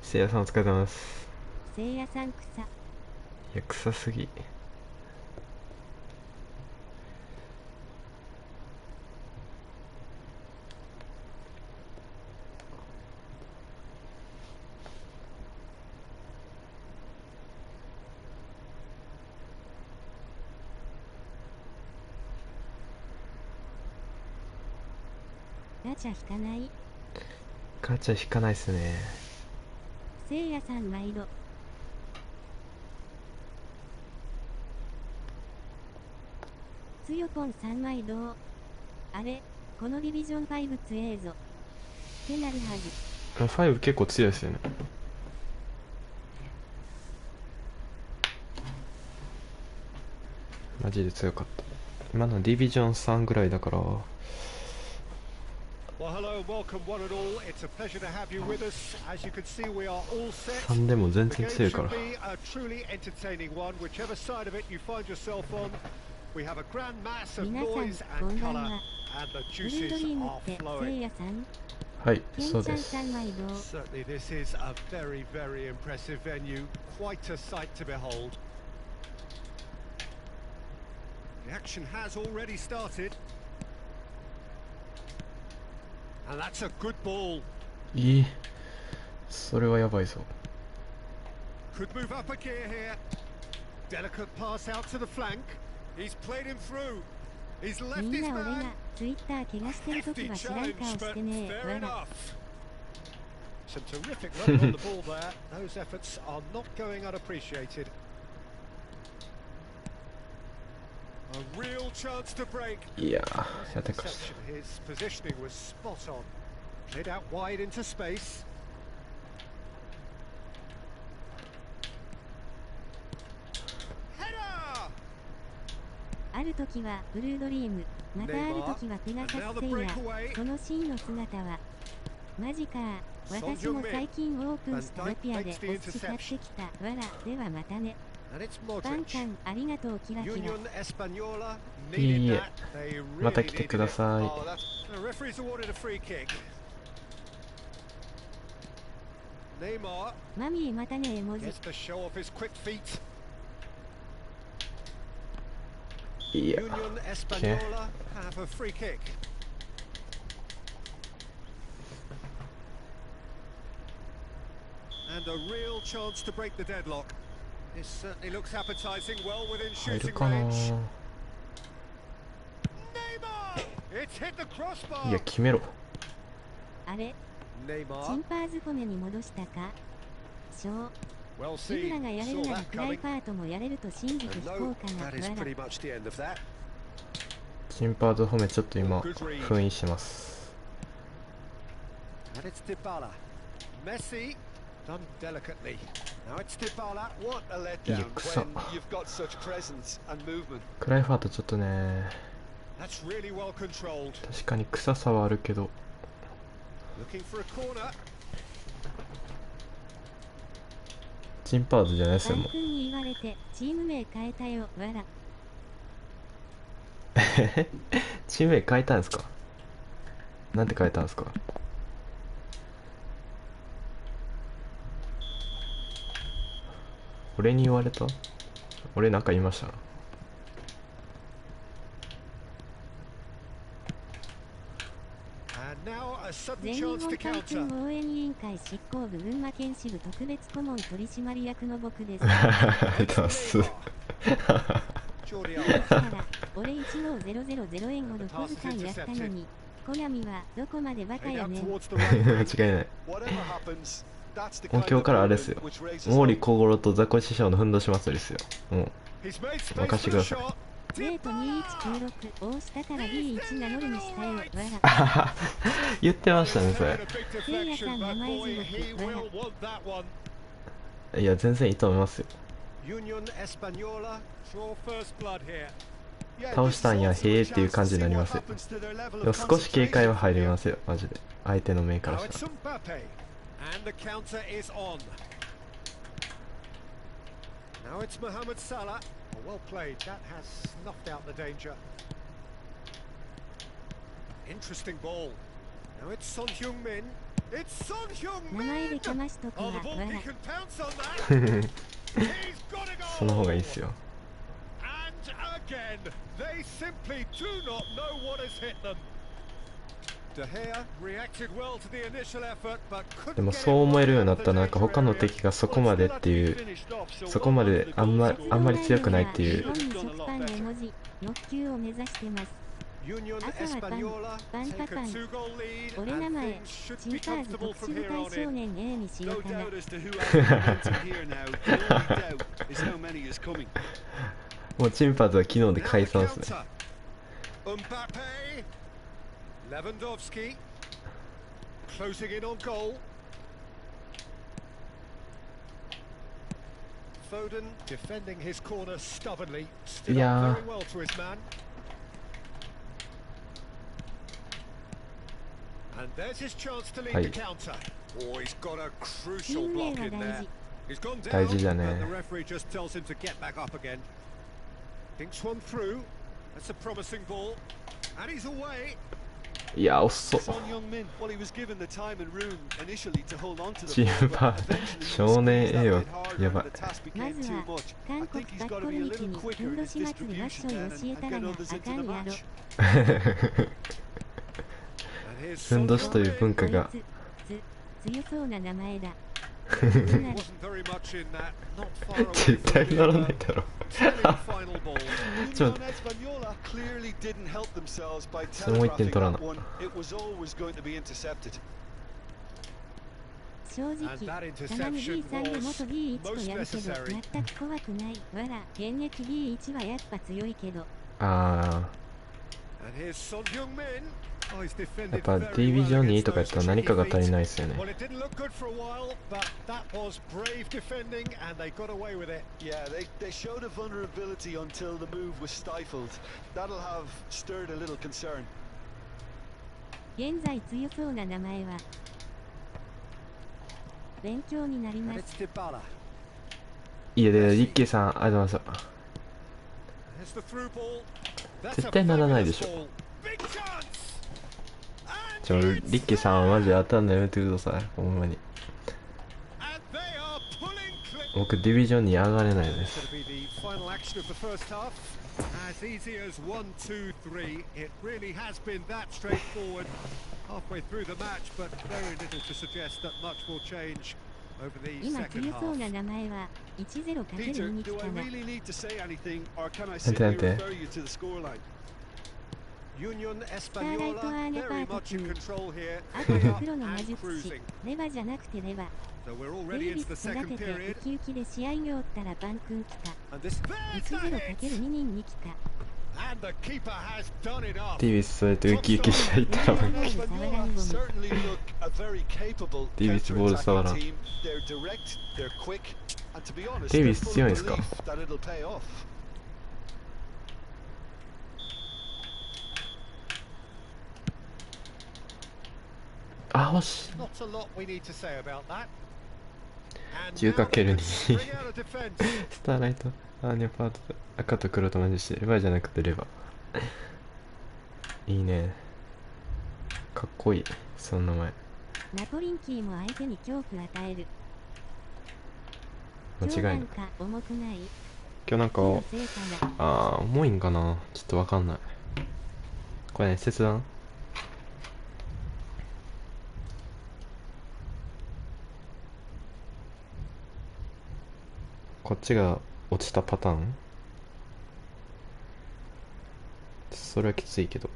せいやさんお疲れ様です。せいやさん草。いや臭すぎ。ガチャ引かない。ガチャ引かないっすね。せいやさん毎度。つよぽん3枚どう。あれこのディビジョン5強えぞってなるはず。5結構強いですよね。マジで強かった。今のディビジョン3ぐらいだから。3でも全然強いから。皆さんこんばんは。ブルードリームってせいやさん。はい、そうです。The action has already started. And that's a good ball. いい。それはやばいぞ。Could move up a gear here. Delicate pass out to the flank. He's played him through. He's left his man. みんな俺がツイッター怪我してるときは知らん顔してねえ。わら。Some terrific run on the ball there. Those efforts are not going unappreciated. A real chance to break. いやー、やってかし。His positioning was spot on. Played out wide into space. ある時はブルードリーム、またある時はペガサスセイヤ。このシーンの姿はマジかー。私も最近オープンしたロピアでお寿司買ってきた。わら。ではまたね。パンカンありがとうキラキラ。いいえ、また来てください。マミーまたね絵文字。いや、OK。And a real chance to break the deadlock. This certainly looks appetizing, well within 入る shooting かな。 range. Neymar! It's hit the crossbar. いや、決めろ。あれチ Neymar. ンパーズコメに戻したか。ショー。 Well イブ seen. ラがやれる Saw なら that クライ coming. パートもやれると信じて And 引こ no, うかな。 that is わら。 pretty much the end of that. チンパーズ褒めちょっと今封印してます。 And it's Dybala. Messi done delicately. Now it's Dybala. What a いや、 letdown 草。 when you've got such presence and movement. クライファートちょっとね、 That's really well controlled. 確かに臭さはあるけど。 Looking for a corner. チンパーズじゃないですよ、大もう。君に言われてチーム名変えたよ。わら。チーム名変えたんですか。なんて変えたんですか。俺に言われた。俺なんか言いました。And now a sudden 全日 chance 本 to 開 counter. 君応援委員会執行部群馬県支部特別顧問取締役の僕です。ありがとうございます。 Jordi だ Alba. から俺15000円ほど小遣いやったのに、コナミはどこまでバカ Played や out ねん。 towards the right. 間違いない。 Whatever happens, that's the もう kind 今 of 日からあれです moment よ。 which raises 毛利 hope. 小五郎とザコ師匠のふんどし祭りですよ。もう He's made space 任せて for く the ださい。 shot. デート2196押したから B1 名乗るにしたよ。わら。言ってましたね、そ Taking れ。 a big deflection, but boy, he will want that one. いや、全然いいと思いますよ。 Union Española, draw first blood here. 倒したんや、へえっていう感じになりますよ。でも少し警戒は入りますよ、マジで。相手の面からしたら。名前でかましとくわ、わら。その方がいいっすよ。でもそう思えるようになったらなんか他の敵がそこまでっていう、そこまであんまり強くないっていう。6級を目指してます。朝はパンパパン。俺名前、チンパーズ特殊部隊少年 A にしようかな。もうチンパーズは昨日で解散ですね。いやはい。大事だね。いや、遅っ。チームパー少年 A はやばい。まずは韓国パッコルミキにふんどし祭りわっしょい教えたらなあかんやろ。ふんどしという文化が強そうな名前だ。絶対ならないだろ。ちょっとそれも1点取らな。正直、たまに B3 で元 B1 とやるけど全く怖くない。わら、現役 B1 はやっぱ強いけど。ああ。やっぱディビジョン2とかやったら何かが足りないですよね。現在強そうな名前は勉強になります。いやで、リッキーさん、ありがとうございます。絶対ならないでしょ。リッキーさんはマジで当たんのやめてください、ほんまに。僕ディビジョンに上がれないです。今強そうな名前は 10×2 に来たな。なんてスターライトアーネパート2。赤と黒の魔術師。レバじゃなくてレバ。デイビス育ててウキウキで試合におったらバン君来た。10×2 人に来た。デイビスそうやってウキウキしていったらバン君。デイビスボール触らん。デイビス強いんですか？あ、惜しい。10×2 スターライトアーネパート赤と黒と同じしてレバーじゃなくてレバー。いいね、かっこいいその名前。ナポリンキーも相手に恐怖与える。間違いない。重くない？今日なんか重いんかな、ちょっとわかんない。これね、切断こっちが落ちたパターン、それはきついけど。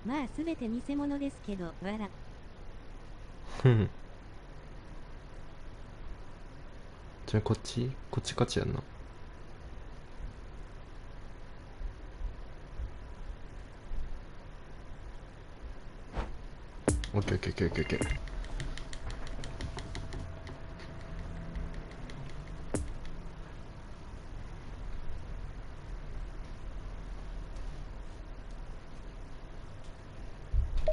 まあすべて偽物ですけど、わら。ふん。じゃあこっち勝ちやんな。オッケーオッケーオッケーオッケー。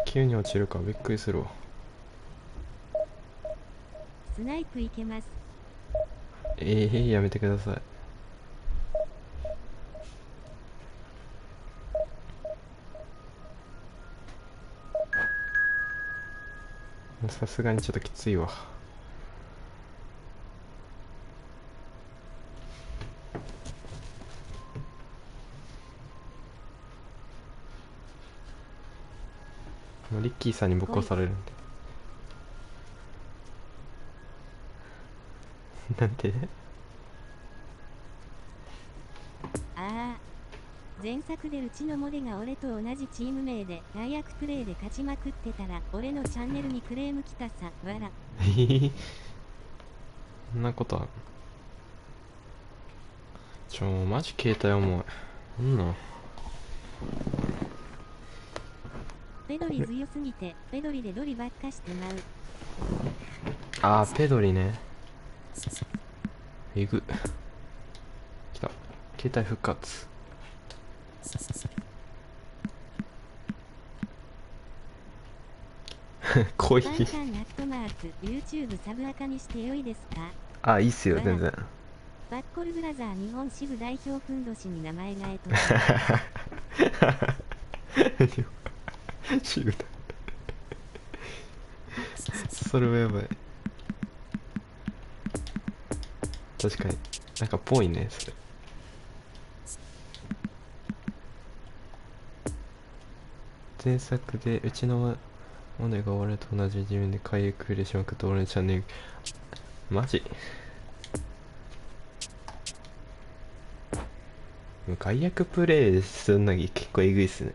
急に落ちるからびっくりするわ。スナイプいけます。やめてください。さすがにちょっときついわ。リッキーさんにぶっ殺されるんで。なんて。ああ、前作でうちのモデが俺と同じチーム名で大役プレーで勝ちまくってたら俺のチャンネルにクレーム来たさ、わら。そんなことある。マジ携帯重い。ペドリ強すぎてペドリでドリばっかしてまう。あー、ペドリね。えぐ。来た。携帯復活。濃い。パンカンアットマーク YouTube サブアカにしてよいですか。あ、いいっすよ、全然。バッコルブラザー日本支部代表ふんどしに名前がシグだ。それはやばい。確かになんかぽいね、それ。前作でうちのモネが俺と同じ自分で回復入れしまくって俺のチャンネルマジ外役プレイすんなぎ結構えぐいっすね。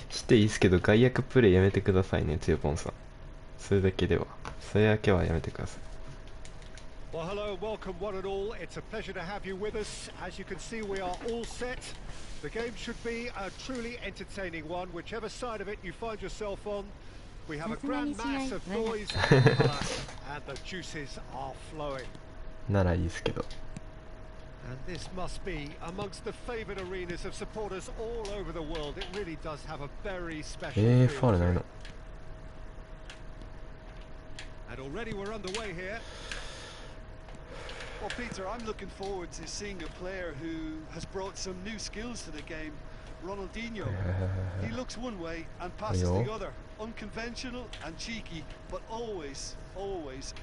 していいっすけど外役プレイやめてくださいね、つよぽんさん。それだけではそれだけはやめてください。Well, hello, welcome one and all. It's a pleasure to have you with us. As you can see, we are all set. The game should be a truly entertaining one, whichever side of it you find yourself on. We have a grand mass of noise and colour, and the juices are flowing. ならいいですけど。And this must be amongst the favoured arenas of supporters all over the world. It really does have a very special feel. ファウルないの。And already we're underway here. Well, Peter, I'm looking forward to seeing a player who has brought some new skills to the game. Ronaldinho. He looks one way and passes the other. Unconventional and cheeky, but always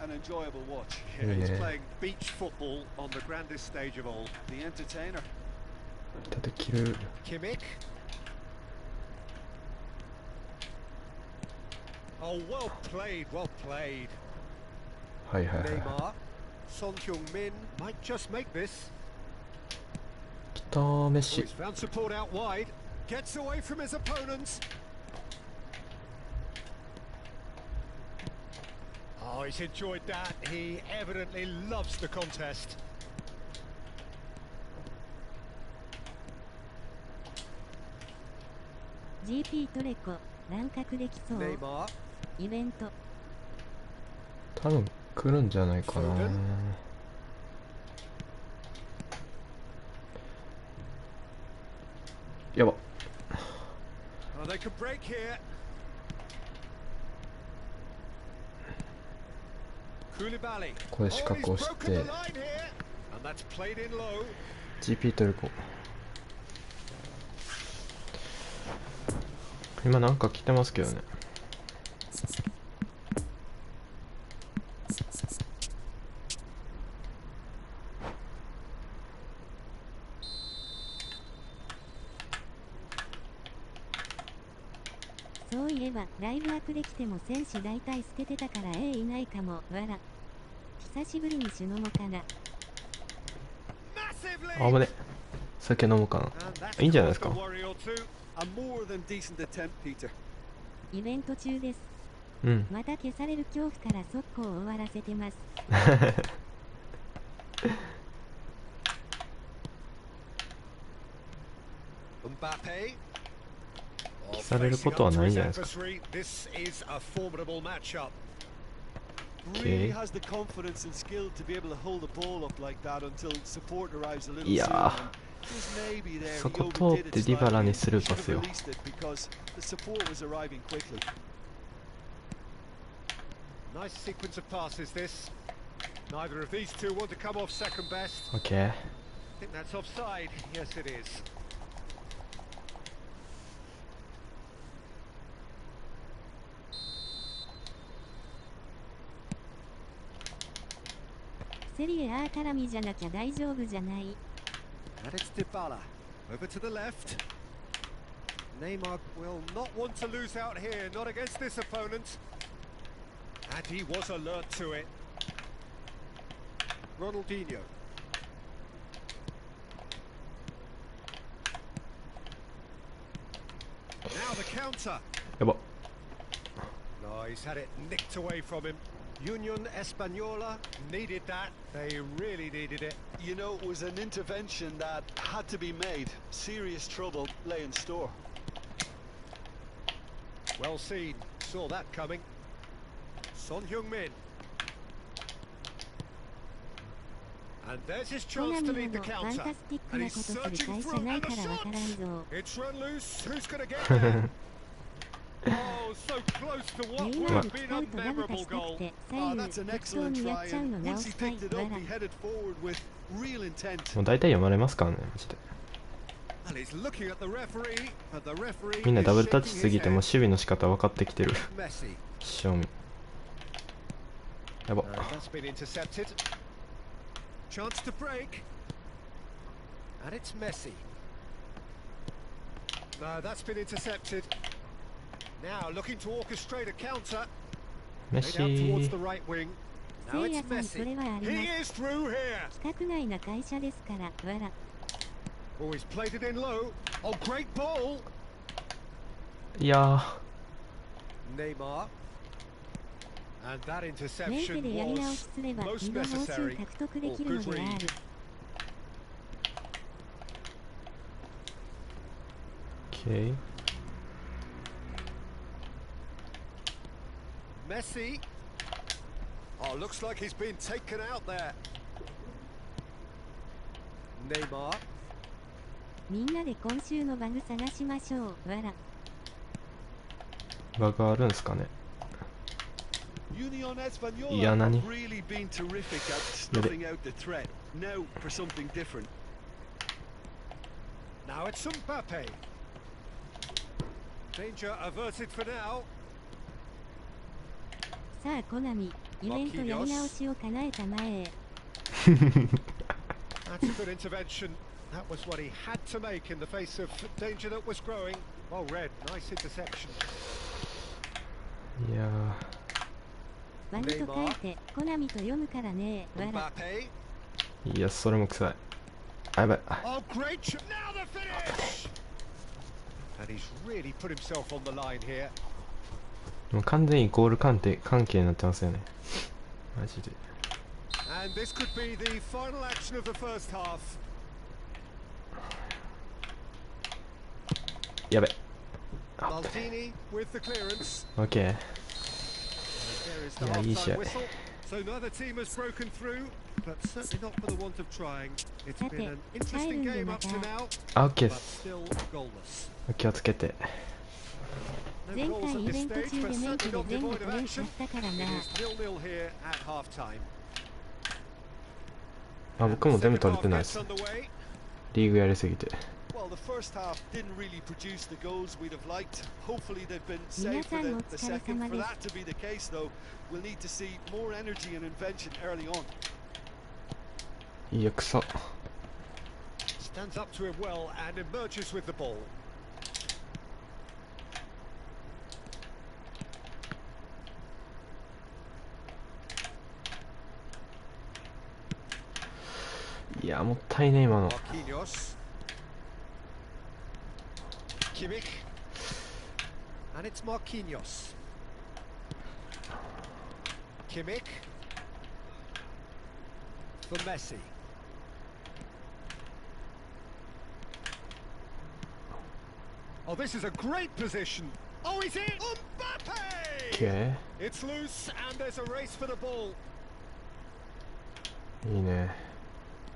an enjoyable watch. Yeah, he's playing beach football on the grandest stage of all. The entertainer. Kimmich. Oh, well played, well played. Neymar. Son Heung-min might just make this. 来たー、メッシ。 He's found support out wide. Gets away from his opponents. Oh, he's enjoyed that. He evidently loves the contest. GP トレコ、乱獲できそう。 Neymar. イベント。多分来るんじゃないかな。やば。Oh, they could break here. Koulibaly. ここで四角をして And that's played in low. GP トルコ。今なんか来てますけどね。そういえばライブアクできても選手大体捨ててたからいないかも。わら。久しぶりにシュノモかな。あぶね。酒飲もうかな。いいんじゃないですか。イベント中です。うん。また消される恐怖から速攻を終わらせてます。消されることはないんじゃないですか。Really has the confidence and skill to be able to hold the ball up like that until support arrives a littleいやー、 sooner. Just maybe there そ he こ overdid 通って it ディバラ slightly. にスル He ーパ should ス have よ。 released it because the support was arriving quickly. Nice sequence of passes this. Neither of these two want to come off second best. OK。 I think that's offside. Yes, it is. セリエ A 絡みじゃなきゃ大丈夫じゃない。 And it's Dybala. Over to the left. Neymar will not want to lose out here, not against this opponent. And he was alert to it. Ronaldinho. Now the counter. やば。 No, he's had it nicked away from him. Union Española needed that. They really needed it. You know, it was an intervention that had to be made. Serious trouble lay in store. Well seen. Saw that coming. Son Heung-min. And there's his コナ chance to ミ lead the のファン counter. タスティック And な he's ことする searching 会社 through ない and か the らわからん shot. ぞ。 It's run loose. Who's going to get there? Oh, so close to what ネイ would マー have ル been 使 a うとダブか memorable したく goal. て Oh, 左 that's 右 an 適当 excellent にやっ try, ちゃうの and 直 once he したい picked it わ up, ら he headed forward with real intent. もう大体読まれますからね、マジで。 And he's looking at the referee, but the referee みんな is ダブルタッ shaking チ his すぎてもう head. 守備の仕方分かってきてる。 Messi. 正味。やば。 And that's been intercepted. Chance to break. And it's Messi. No, that's been intercepted. Now looking to orchestrate a counter. メッ Laid シ out towards ー。 the right wing. せ Now い it's やさんそ Messi. れはあり He ます。 is through here. 規格外な会社ですからわら。 Oh, he's played it in low. Oh, great ball. いや Neymar. And that メンテ interception でやり直し was すれば most 2の報酬 necessary. 獲得できるのである。 OK。 Messi. Oh, looks like he's been taken out there. Neymar. みんなで今週のバグ探しましょうわら。バグあるんすかね。 Union Española いや、何 have really been terrific at snuffing out the threat. Now for something different. Now it's Mbappe. Danger averted for now. さあコナミ、イベントやり直しを叶えたまえ。 That's a good intervention. That was what he had to make in the face of danger that was growing. Well read, nice interception. いやバグと書いてコナミと読むからねわら。 Mbappe. ー。いや、それも臭い。あ、やばい。 Oh, great! Now the finish! And he's really put himself on the line here. もう完全にゴール関係になってますよね。マジで。 And this could be the final action of the first half. やべ。 Maldini with the clearance. OK。 There is the Yeah, you half-time should. whistle. So neither team has broken through, but certainly not for the want of trying. It's been an interesting game up to now, あ、OK で but す。 still goalless. お気をつけて。 No 前 goals 回 at イベ this ント stage, 中 but でメンテ certainly で not 全部 devoid プ of レイ action. したから It な。 is 0-0 here at half-time. あ、僕も全部取れてないです。 Underway. リーグやりすぎて。 Well, the first half didn't really produce the goals we'd have liked. Hopefully they've been 皆 saved さ for んお the 疲れ second. 様 For です that to be the case, though, we'll need to see more energy and invention early on. いや、臭っ。 Stands up to him well and emerges with the ball. いや、もったいね、今の。 Marquinhos. Kimmich. And it's Marquinhos. Kimmich. For Messi. Oh, this is a great position. Oh, he's in! Mbappe! OK It's loose and there's a race for the ball. いいね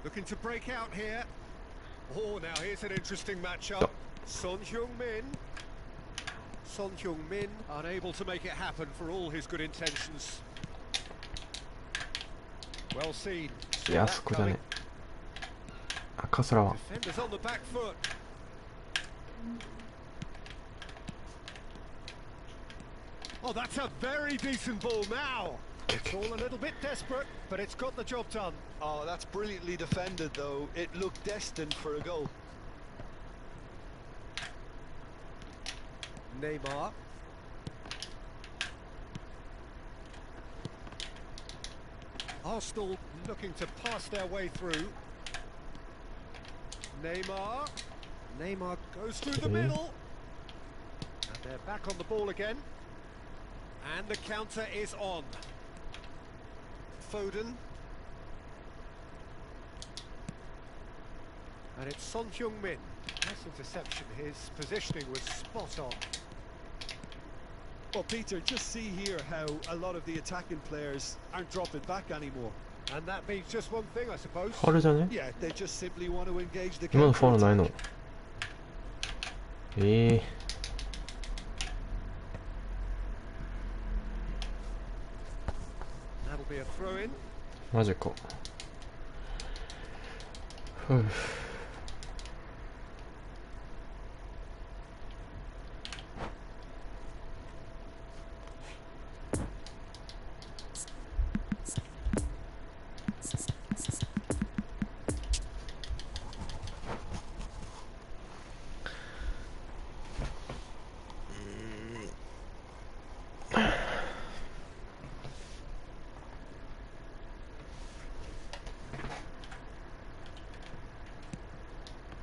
Looking to break out here. Oh, now here's an interesting matchup. Son Heung-min. Son Heung-min unable to make it happen for all his good intentions. Well seen. いやそこじゃね赤空は Defenders on the back foot. Oh, that's a very decent ball now. It's all a little bit desperate, but it's got the job done. Oh, that's brilliantly defended, though. It looked destined for a goal. Neymar. Arsenal looking to pass their way through. Neymar. Neymar goes through the middle. And they're back on the ball again. And the counter is on. Foden. And it's Son Heung-min. Nice interception. His positioning was spot on. Well, Peter, just see here how a lot of the attacking players aren't dropping back anymore. And that means just one thing, I suppose. ファウルじゃね Yeah, they just simply want to engage the 今のファウルない counter. のええ That'll be a throw-in. マジかふう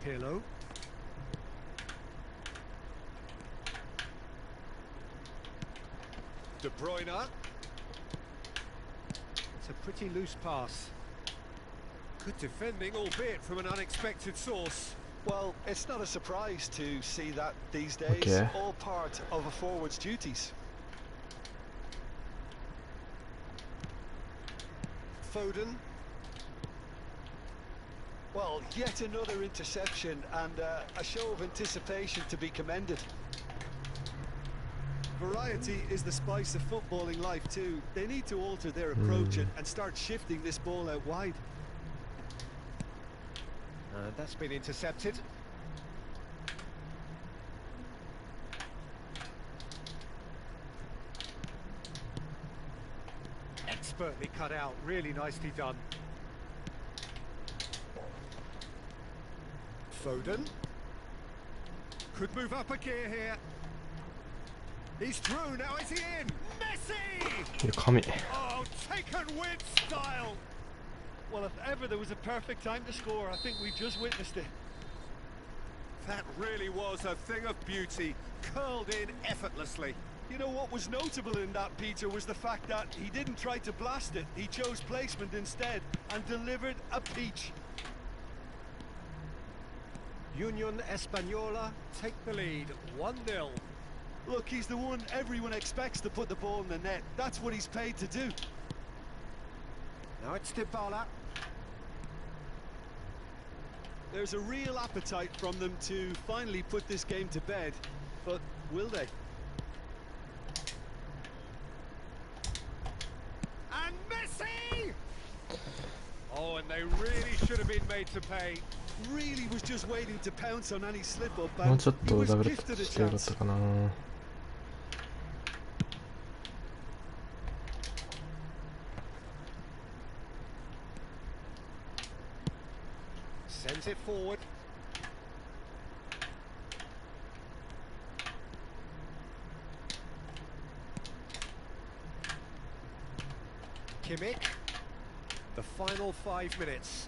Pirlo. De Bruyne. It's a pretty loose pass. Good defending, albeit from an unexpected source. Well, it's not a surprise to see that these days, Okay. all part of a forward's duties. Foden. Well, yet another interception and a show of anticipation to be commended. Variety is the spice of footballing life too. They need to alter their approach and start shifting this ball out wide. That's been intercepted. Expertly cut out, really nicely done. Foden. Could move up a gear here. He's through, now is he in? Messi! いや神 Oh, taken with style! Well, if ever there was a perfect time to score, I think we just witnessed it. That really was a thing of beauty, curled in effortlessly. You know what was notable in that, Peter, was the fact that he didn't try to blast it. He chose placement instead and delivered a peach. Union Española take the lead, 1-0. Look, he's the one everyone expects to put the ball in the net. That's what he's paid to do. Now it's Dybala. There's a real appetite from them to finally put this game to bed, but will they? And Messi! Oh, and they really should have been made to pay. Really was just waiting to pounce on any slip-up, もう and ちょっ he と was ダブル gifted a してよかっ chance. たかな Sends it forward. Kimmich. The final 5 minutes.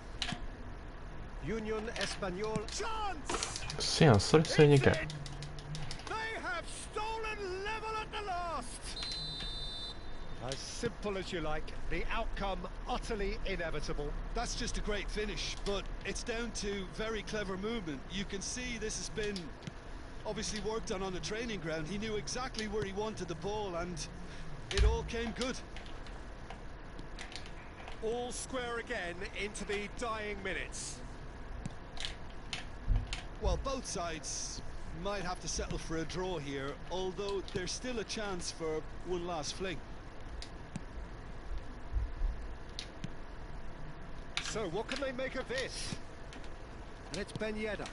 Union Español. Chance! せやんそれそれに行け They have stolen level at the last. As simple as you like, the outcome utterly inevitable. That's just a great finish, but it's down to very clever movement. You can see this has been obviously worked on the training ground. He knew exactly where he wanted the ball, and it all came good. All square again into the dying minutes. Well, both sides might have to settle for a draw here, although there's still a chance for one last fling. So what can they make of this? And it's Ben Yedder.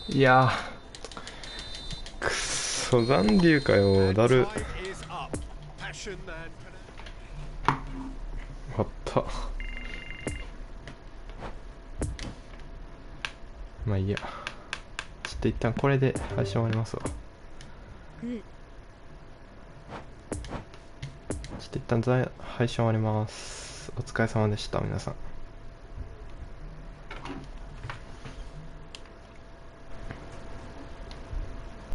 いやー、くっそ残留かよ、だる。 Time is up. Passion and 終わった。まあいいや。ちょっと一旦これで配信終わりますわ。ちょっと一旦配信終わります。お疲れ様でした、皆さん。